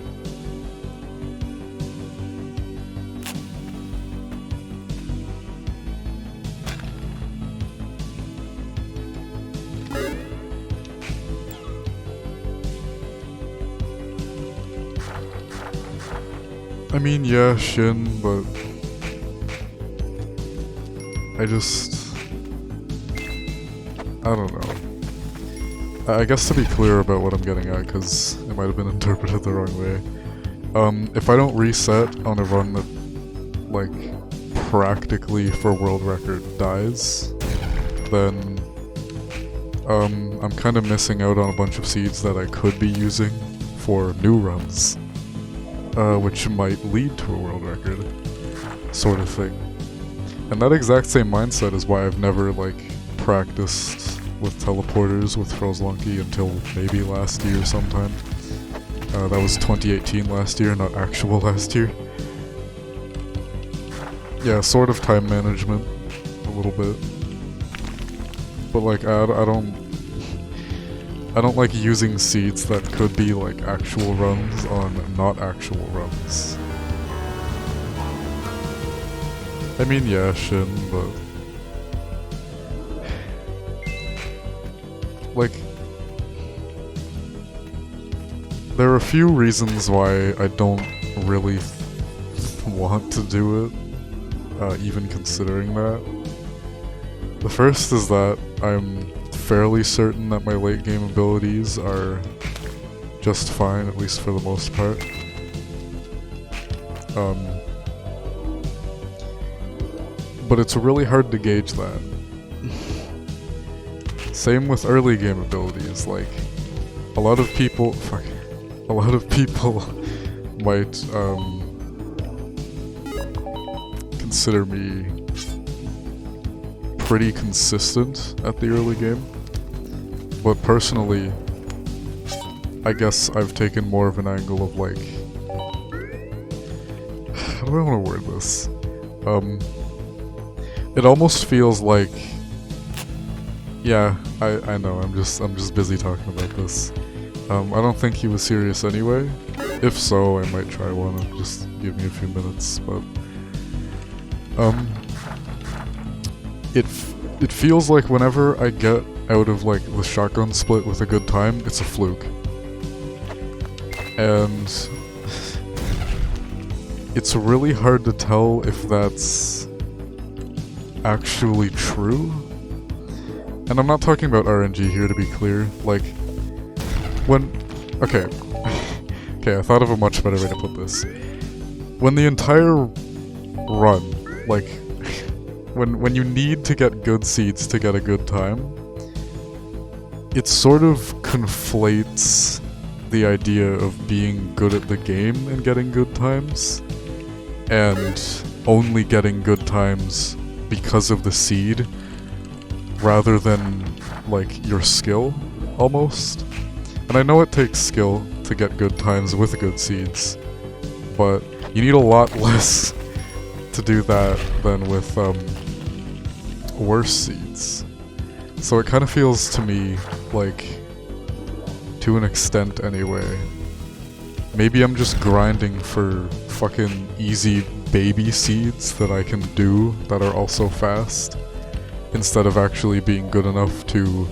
I mean, yeah, Shin, but I don't know. I guess to be clear about what I'm getting at, because it might have been interpreted the wrong way. If I don't reset on a run that, like, practically for world record dies, then I'm kind of missing out on a bunch of seeds that I could be using for new runs, which might lead to a world record, sort of thing. And that exact same mindset is why I've never, like, practiced with teleporters with Frozlunky until maybe last year sometime. That was 2018 last year, not actual last year. Yeah, sort of time management, a little bit. But like, I don't like using seeds that could be like actual runs on not actual runs. I mean, yeah, Shin, but like, there are a few reasons why I don't really want to do it, even considering that. The first is that I'm fairly certain that my late game abilities are just fine, at least for the most part. But it's really hard to gauge that. Same with early game abilities, like, a lot of people might, consider me pretty consistent at the early game, but personally, I guess I've taken more of an angle of like, how do I want to word this? It almost feels like, yeah, I know, I'm just busy talking about this. I don't think he was serious anyway. If so, I might try one and just give me a few minutes, but it feels like whenever I get out of like the shotgun split with a good time, it's a fluke. And it's really hard to tell if that's actually true. And I'm not talking about RNG here, to be clear. Like, okay, I thought of a much better way to put this. When the entire run, like, when you need to get good seeds to get a good time, it sort of conflates the idea of being good at the game and getting good times, and only getting good times because of the seed, rather than, like, your skill, almost. And I know it takes skill to get good times with good seeds, but you need a lot less to do that than with, worse seeds. So it kind of feels to me like, to an extent anyway, maybe I'm just grinding for fucking easy baby seeds that I can do that are also fast, instead of actually being good enough to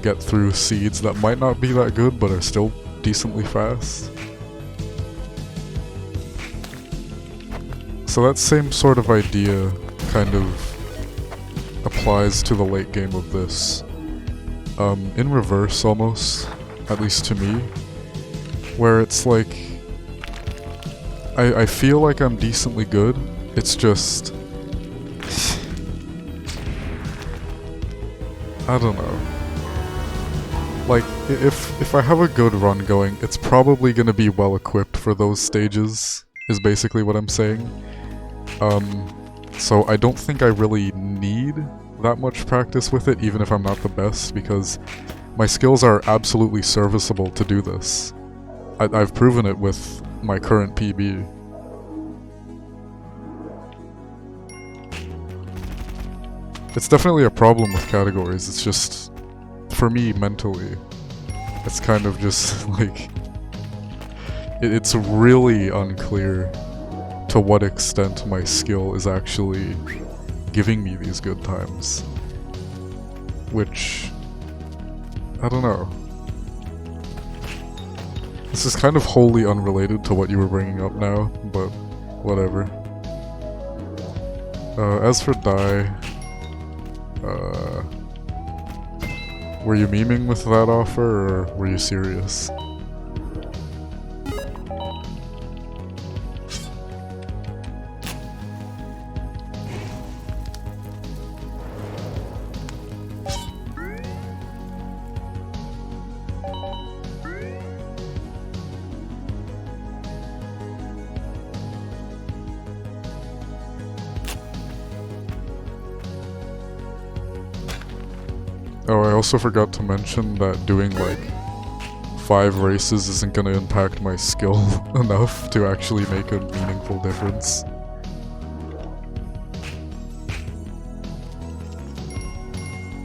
get through seeds that might not be that good but are still decently fast. So that same sort of idea kind of applies to the late game of this. In reverse almost, at least to me, where it's like, I feel like I'm decently good, it's just, I don't know. Like, if I have a good run going, it's probably gonna be well equipped for those stages, is basically what I'm saying. So I don't think I really need that much practice with it, even if I'm not the best, because my skills are absolutely serviceable to do this. I've proven it with my current PB. It's definitely a problem with categories, it's just, for me, mentally, it's kind of just, like, it's really unclear to what extent my skill is actually giving me these good times. Which, I don't know. This is kind of wholly unrelated to what you were bringing up now, but whatever. As for Die, Were you memeing with that offer, or were you serious? Oh, I also forgot to mention that doing like 5 races isn't gonna impact my skill enough to actually make a meaningful difference.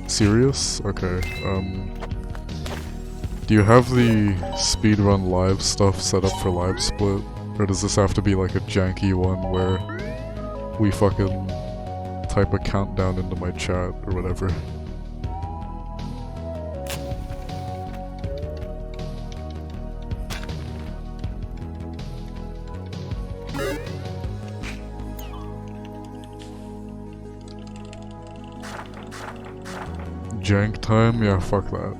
Serious? Okay, do you have the speedrun live stuff set up for live split? Or does this have to be like a janky one where we fucking type a countdown into my chat or whatever? Jank time? Yeah, fuck that.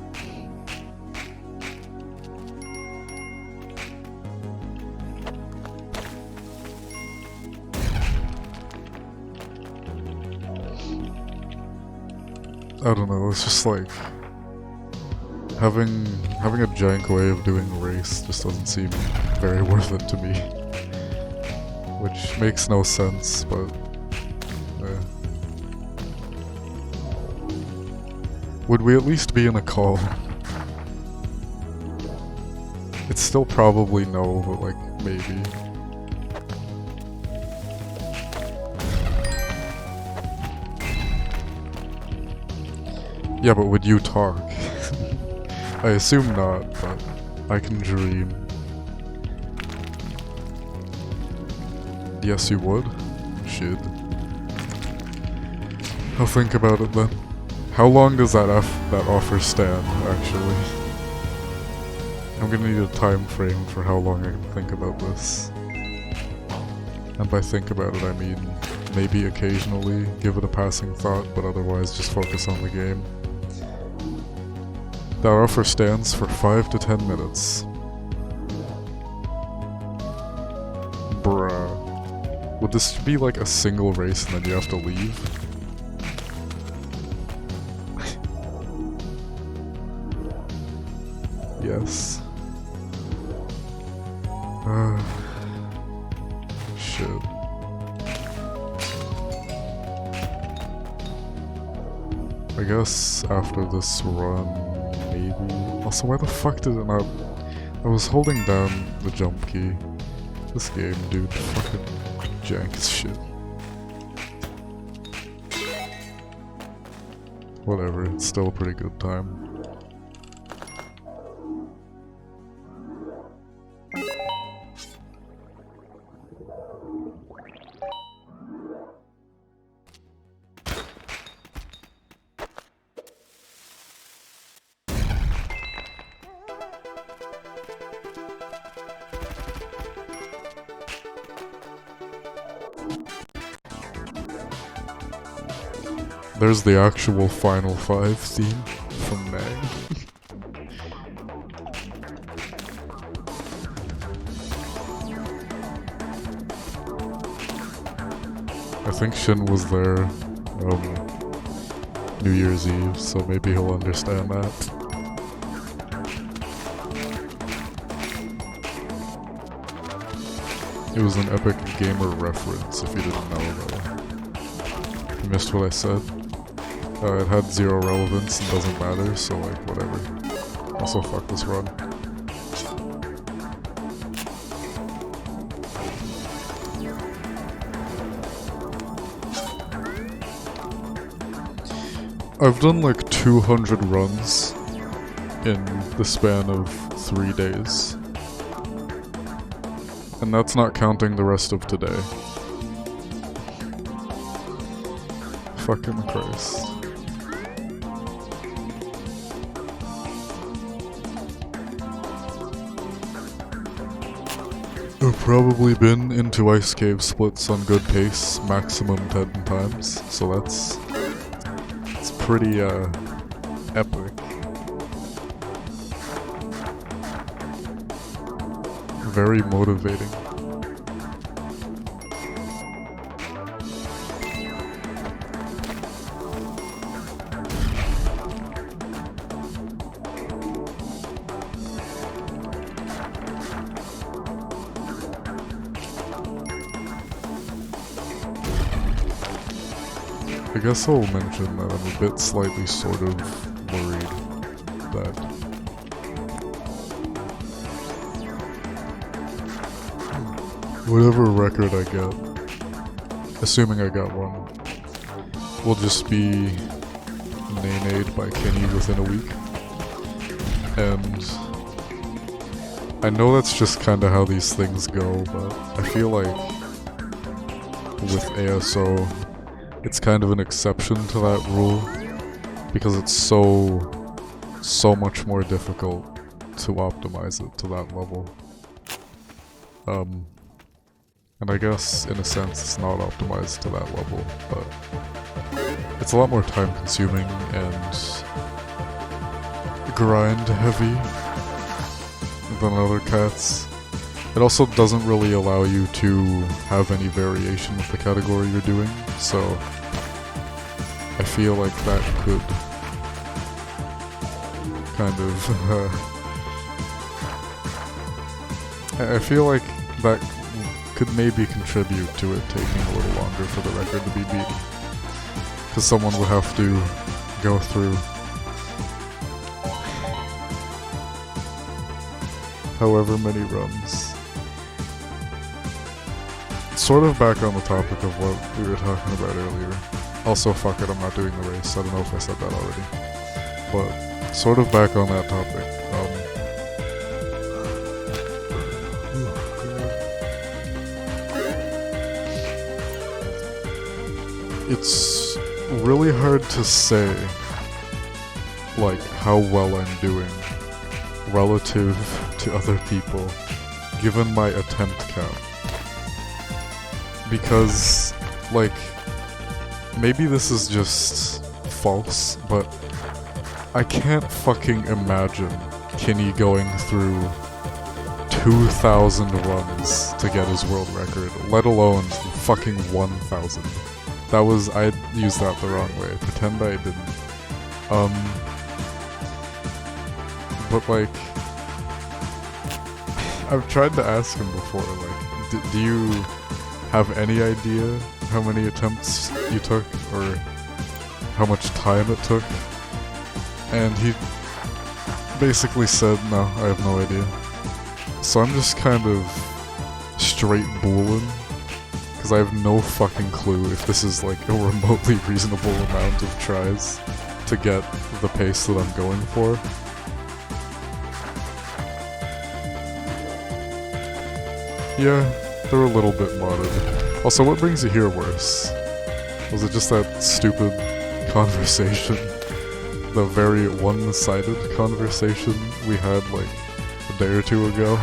I don't know, it's just like having a jank way of doing a race just doesn't seem very worth it to me. Which makes no sense, but would we at least be in a call? It's still probably no, but like, maybe. Yeah, but would you talk? I assume not, but I can dream. Yes, you would? Shit. I'll think about it then. How long does that offer stand, actually? I'm gonna need a time frame for how long I can think about this. And by think about it, I mean maybe occasionally give it a passing thought, but otherwise just focus on the game. That offer stands for 5 to 10 minutes. Bruh. Would this be like a single race and then you have to leave? Yes. Shit. I guess after this run, maybe. Also, why the fuck did it not? I was holding down the jump key. This game, dude, fucking jank as shit. Whatever, it's still a pretty good time. There's the actual Final 5 theme from May. I think Shin was there New Year's Eve, so maybe he'll understand that. It was an Epic Gamer reference, if you didn't know though. You missed what I said? It had 0 relevance and doesn't matter, so like, whatever. Also, fuck this run. I've done like 200 runs in the span of 3 days. And that's not counting the rest of today. Fucking Christ. I've probably been into ice cave splits on good pace, maximum 10 times, so it's pretty epic. very motivating. I guess I'll mention that I'm a bit slightly sort of worried that whatever record I get, assuming I got one, will just be nay-nayed by Kenny within a week. And I know that's just kinda how these things go, but I feel like with ASO, it's kind of an exception to that rule because it's so much more difficult to optimize it to that level. And I guess in a sense it's not optimized to that level, but it's a lot more time consuming and grind heavy than other cats. It also doesn't really allow you to have any variation with the category you're doing, so I feel like that could kind of I feel like that could maybe contribute to it taking a little longer for the record to be beaten, because someone would have to go through however many runs. Sort of back on the topic of what we were talking about earlier. Also, fuck it, I'm not doing the race. I don't know if I said that already. But, sort of back on that topic. It's really hard to say, like, how well I'm doing relative to other people, given my attempt count. Because, like, maybe this is just false, but I can't fucking imagine Kinney going through 2,000 runs to get his world record, let alone fucking 1,000. I used that the wrong way. Pretend I didn't. But like, I've tried to ask him before, like, do you have any idea how many attempts you took, or how much time it took? And he basically said, no, I have no idea. So I'm just kind of straight booling, because I have no fucking clue if this is like a remotely reasonable amount of tries to get the pace that I'm going for. Yeah, they're a little bit modded. Also, what brings you here worse? Was it just that stupid conversation? The very one-sided conversation we had like a day or two ago?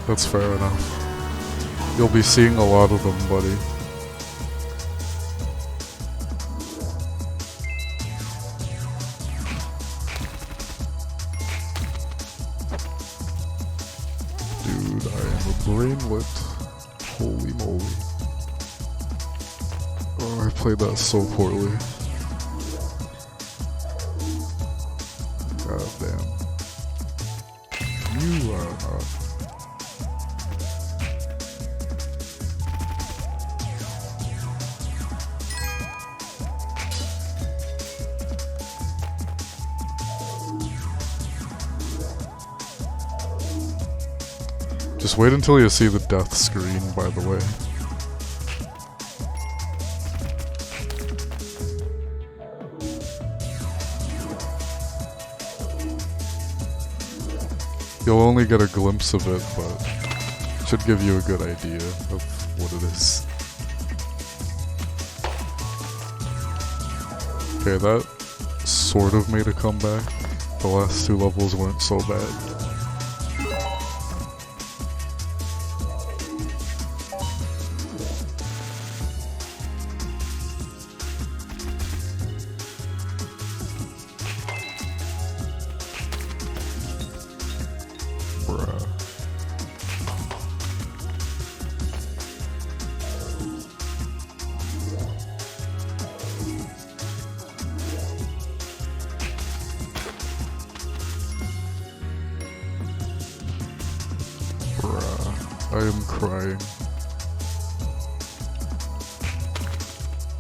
That's fair enough. You'll be seeing a lot of them, buddy. Dude, I am a brainlet. Holy moly. Oh, I played that so poorly. God damn. You are not. Just wait until you see the death screen, by the way. You'll only get a glimpse of it, but it should give you a good idea of what it is. Okay, that sort of made a comeback. The last two levels weren't so bad. Bruh. Bruh, I am crying.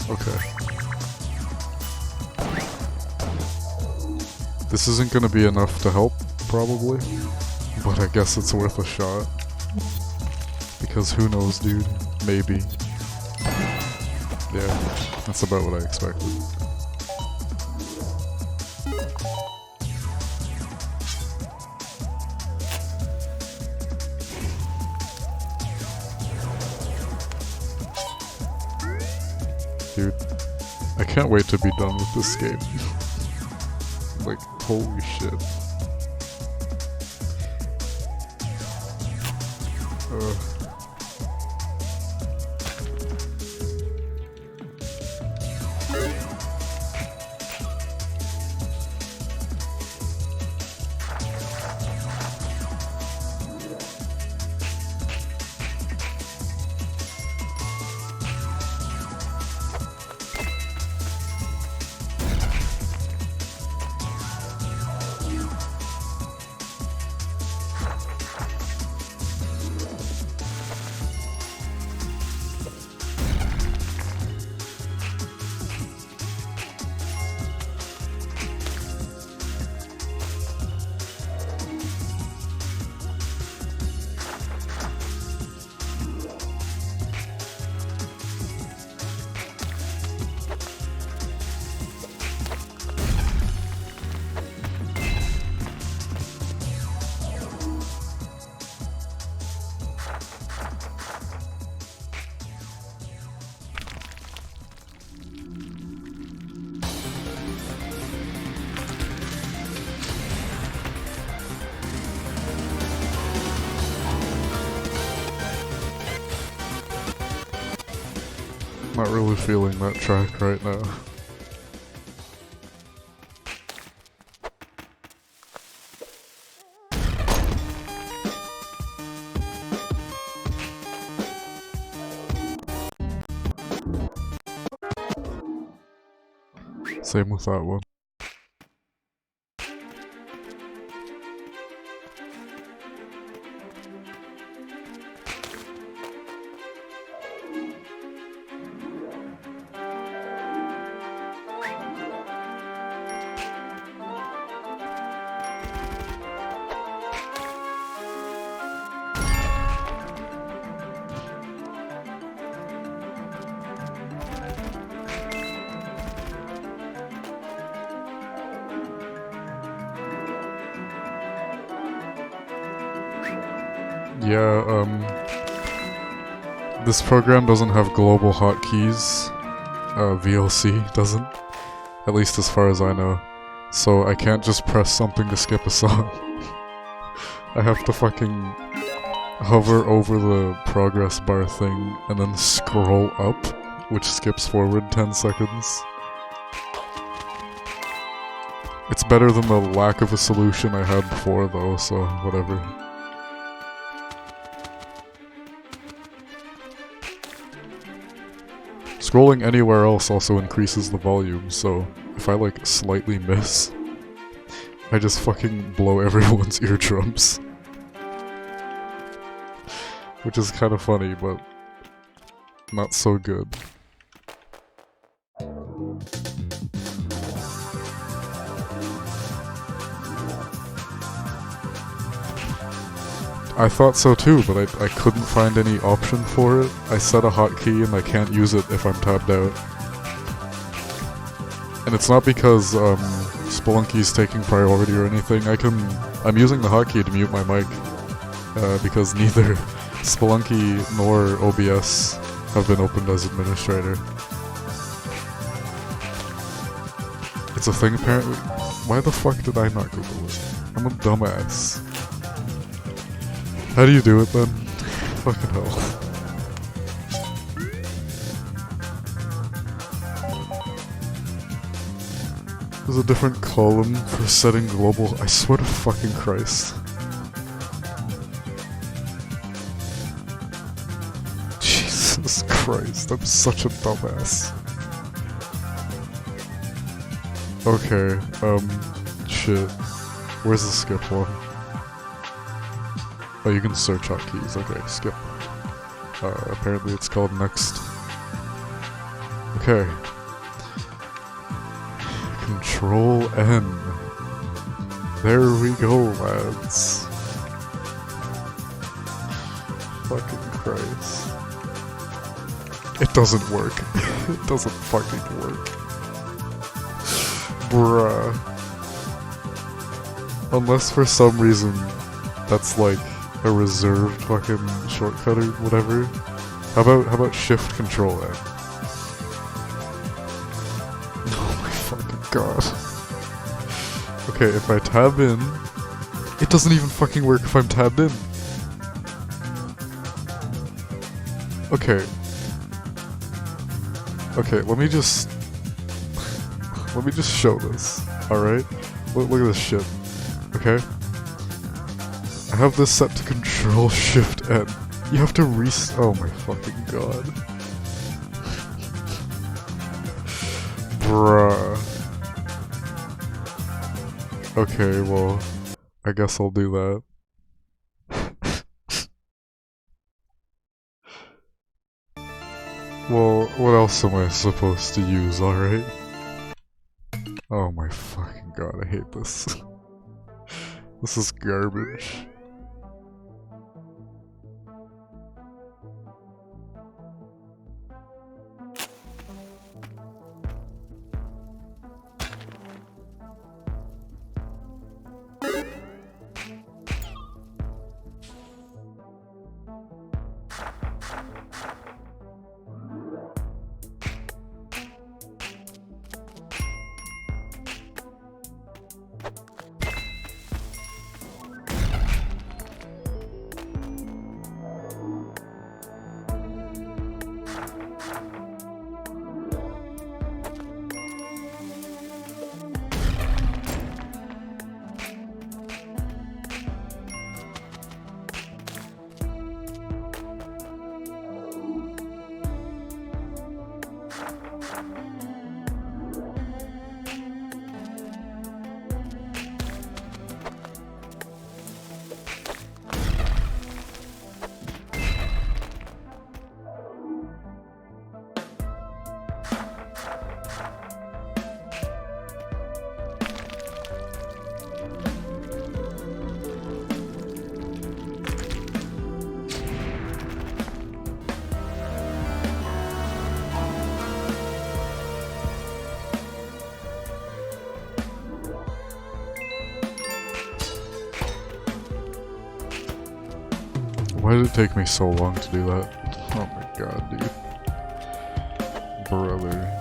Okay. This isn't gonna be enough to help, probably, but I guess it's worth a shot. Because who knows, dude? Maybe. Yeah, that's about what I expected. Dude, I can't wait to be done with this game. Like, holy shit. Not really feeling that track right now. Same with that one. Yeah, this program doesn't have global hotkeys. VLC doesn't. At least as far as I know. So I can't just press something to skip a song. I have to fucking hover over the progress bar thing and then scroll up, which skips forward 10 seconds. It's better than the lack of a solution I had before though, so whatever. Scrolling anywhere else also increases the volume, so if I like slightly miss, I just fucking blow everyone's eardrums. Which is kind of funny, but not so good. I thought so too, but I couldn't find any option for it. I set a hotkey and I can't use it if I'm tabbed out. And it's not because Spelunky's taking priority or anything. I'm using the hotkey to mute my mic because neither Spelunky nor OBS have been opened as administrator. It's a thing apparently. Why the fuck did I not Google it? I'm a dumbass. How do you do it then? Fucking hell. There's a different column for setting global. I swear to fucking Christ. Jesus Christ, I'm such a dumbass. Okay, shit. Where's the skip one? Oh, you can search hotkeys. Okay, skip. Apparently it's called next. Okay. Control N. There we go, lads. Fucking Christ. It doesn't work. It doesn't fucking work. Bruh. Unless for some reason that's like a reserved fucking shortcut or whatever. How about Shift Control N? Oh my fucking god. Okay, if I tab in, it doesn't even fucking work if I'm tabbed in. Okay. Okay, let me just show this, alright? Look at this shit, okay? I have this set to Control Shift N. You have to oh my fucking god. Bruh. Okay, well, I guess I'll do that. Well, what else am I supposed to use, alright? Oh my fucking god, I hate this. This is garbage. Why did it take me so long to do that? Oh my god, dude. Brother.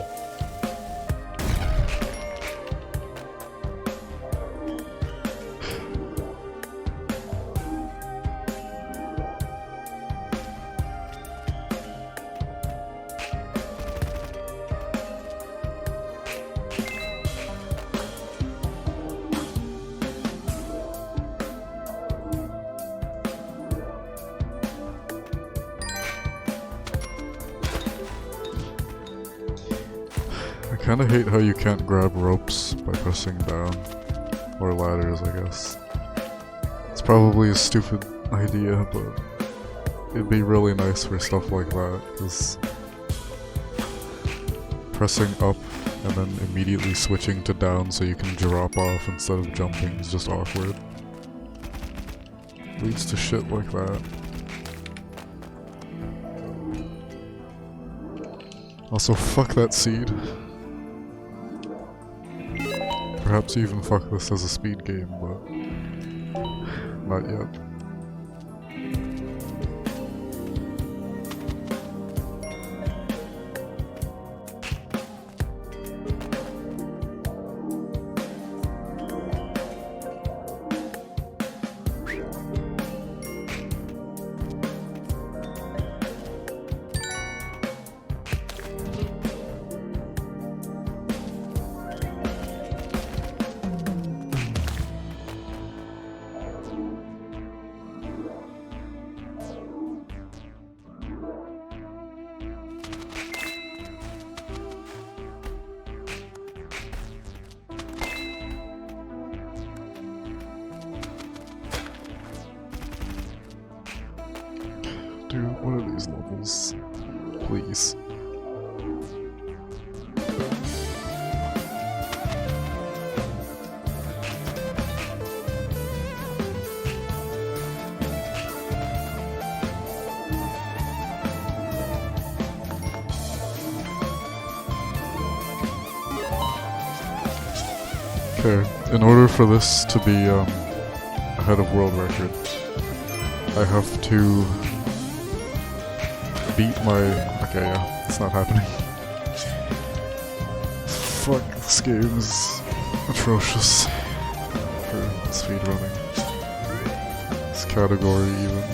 I kinda hate how you can't grab ropes by pressing down. Or ladders, I guess. It's probably a stupid idea, but it'd be really nice for stuff like that, because pressing up and then immediately switching to down so you can drop off instead of jumping is just awkward. Leads to shit like that. Also, fuck that seed. Perhaps even fuck this as a speed game, but not yet. Dude, what are these levels? Please. Okay, in order for this to be ahead of world record, I have to beat my... Okay, yeah, it's not happening. Fuck, this game is atrocious for speedrunning. This category even.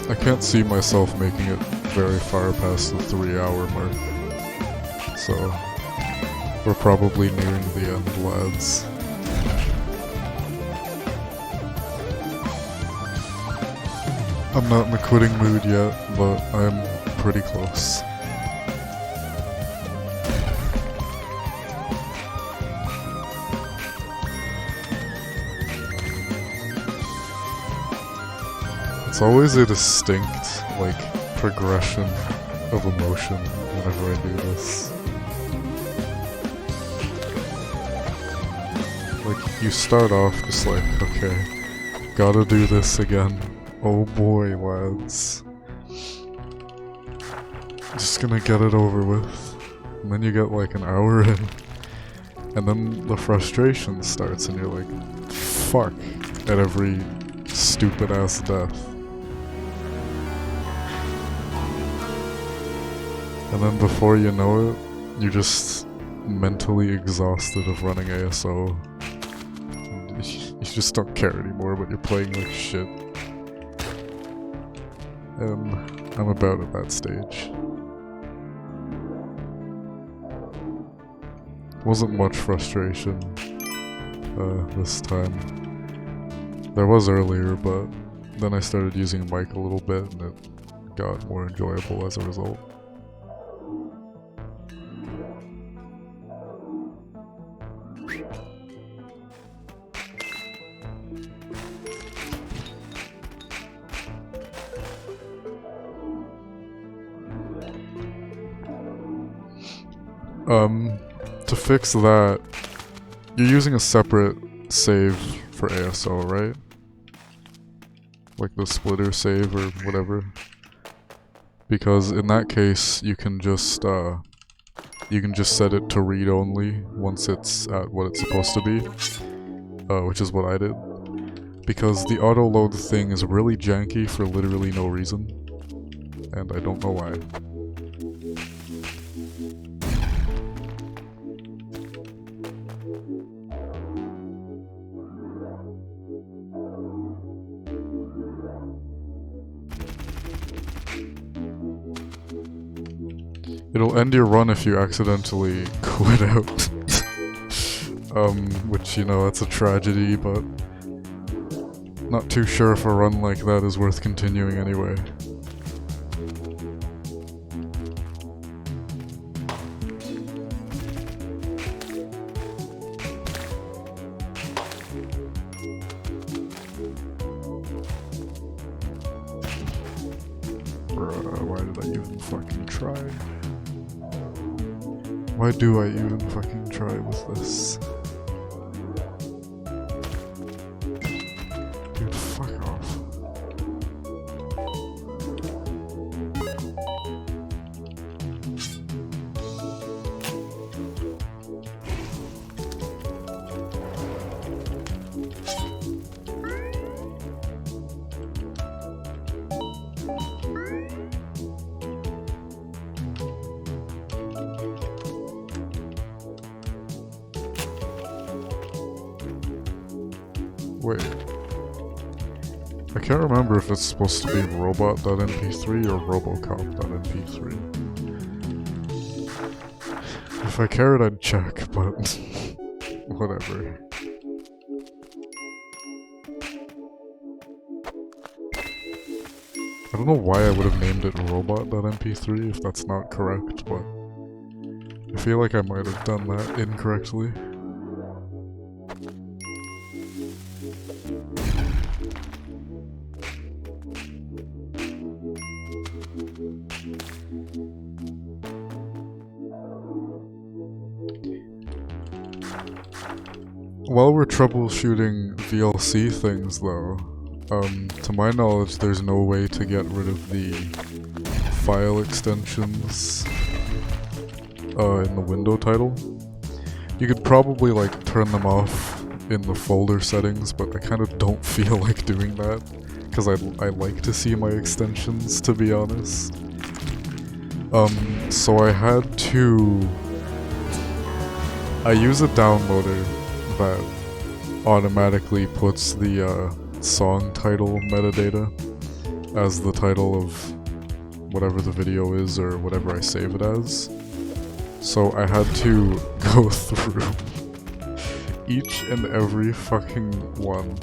I can't see myself making it very far past the 3-hour mark, so we're probably nearing the end, lads. I'm not in the quitting mood yet, but I'm pretty close. It's always a distinct, like, progression of emotion whenever I do this. Like, you start off just like, okay, gotta do this again. Oh boy, lads. Just gonna get it over with. And then you get like an hour in. And then the frustration starts and you're like, fuck, at every stupid ass death. And then before you know it, you're just mentally exhausted of running ASO. And you just don't care anymore, but you're playing like shit. And I'm about at that stage. Wasn't much frustration this time. There was earlier, but then I started using mic a little bit and it got more enjoyable as a result. To fix that, you're using a separate save for ASO, right? Like the splitter save or whatever. Because in that case, you can just set it to read only once it's at what it's supposed to be, which is what I did. Because the auto load thing is really janky for literally no reason, and I don't know why. It'll end your run if you accidentally quit out. Which, you know, that's a tragedy, but not too sure if a run like that is worth continuing anyway. Bruh, why did I even fucking try? Why do I even fucking try with this? Dude, fuck off. Wait. I can't remember if it's supposed to be robot.mp3 or robocop.mp3. If I cared, I'd check, but whatever. I don't know why I would have named it robot.mp3 if that's not correct, but I feel like I might have done that incorrectly. While we're troubleshooting VLC things though, to my knowledge there's no way to get rid of the file extensions in the window title. You could probably like turn them off in the folder settings, but I kind of don't feel like doing that, because I like to see my extensions, to be honest. So I use a downloader that automatically puts the song title metadata as the title of whatever the video is or whatever I save it as. So I had to go through each and every fucking one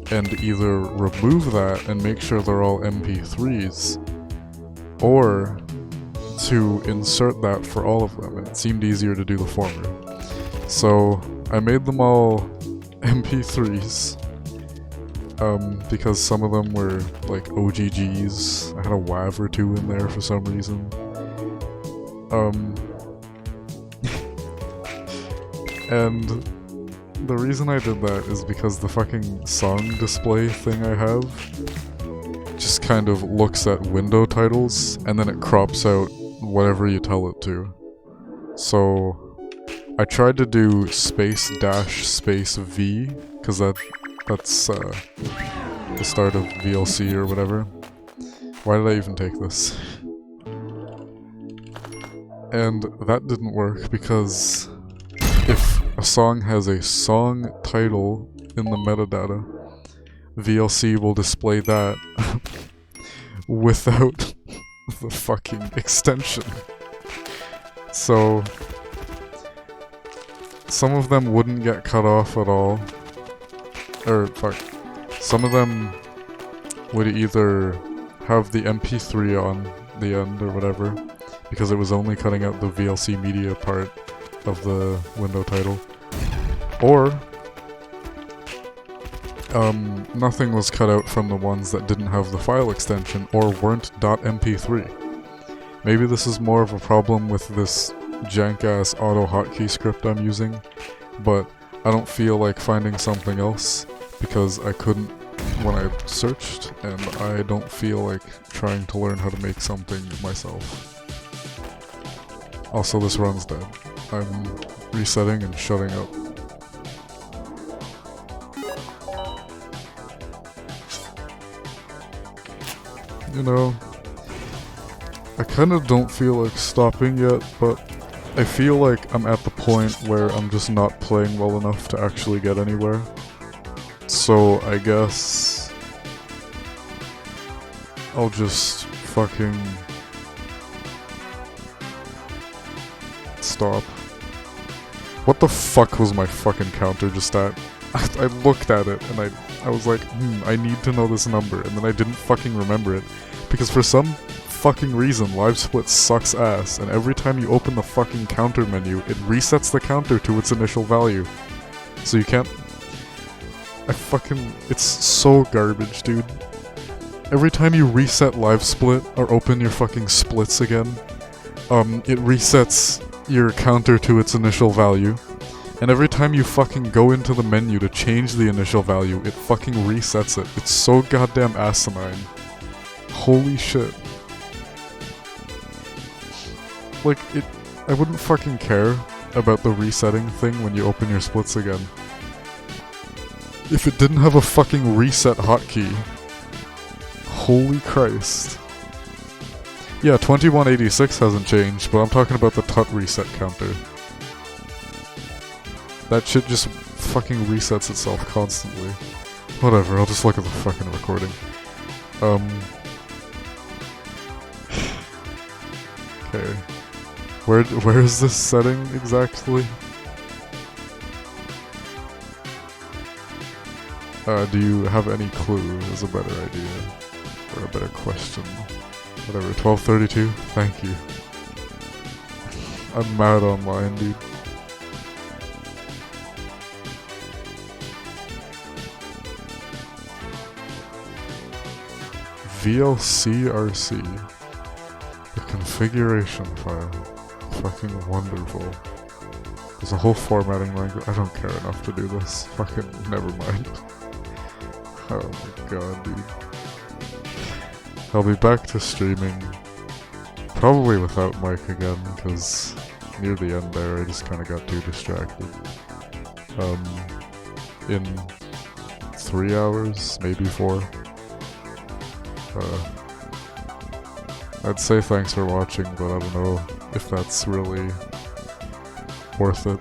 and either remove that and make sure they're all MP3s, or to insert that for all of them, and it seemed easier to do the former. So I made them all MP3s, because some of them were like OGGs. I had a WAV or two in there for some reason. And the reason I did that is because the fucking song display thing I have just kind of looks at window titles and then it crops out whatever you tell it to. So I tried to do space dash space V, because that's the start of VLC or whatever. Why did I even take this? And that didn't work because if a song has a song title in the metadata, VLC will display that without the fucking extension. So some of them wouldn't get cut off at all. Or, fuck. Some of them would either have the MP3 on the end or whatever, because it was only cutting out the VLC media part of the window title. Or nothing was cut out from the ones that didn't have the file extension or weren't .mp3. Maybe this is more of a problem with this jank-ass auto hotkey script I'm using, but I don't feel like finding something else because I couldn't when I searched, and I don't feel like trying to learn how to make something myself. Also, this run's dead. I'm resetting and shutting up. You know, I kind of don't feel like stopping yet, but I feel like I'm at the point where I'm just not playing well enough to actually get anywhere. So I guess I'll just fucking stop. What the fuck was my fucking counter just at? I looked at it and I was like, I need to know this number, and then I didn't fucking remember it. Because for some fucking reason, Live Split sucks ass, and every time you open the fucking counter menu, it resets the counter to its initial value. So you can't... it's so garbage, dude. Every time you reset Live Split, or open your fucking splits again, it resets your counter to its initial value. And every time you fucking go into the menu to change the initial value, it fucking resets it. It's so goddamn asinine. Holy shit. Like, I wouldn't fucking care about the resetting thing when you open your splits again if it didn't have a fucking reset hotkey. Holy Christ. Yeah, 2186 hasn't changed, but I'm talking about the tut reset counter. That shit just fucking resets itself constantly. Whatever, I'll just look at the fucking recording. Okay. Where is this setting exactly? Do you have any clue is a better idea? for a better question. Whatever, 1232? Thank you. I'm mad online, dude. VLCRC. The configuration file. Fucking wonderful. There's a whole formatting language. I don't care enough to do this. Fucking never mind. Oh my god, dude. I'll be back to streaming. Probably without mic again, because near the end there I just kinda got too distracted. In 3 hours, maybe 4. I'd say thanks for watching, but I don't know if that's really worth it.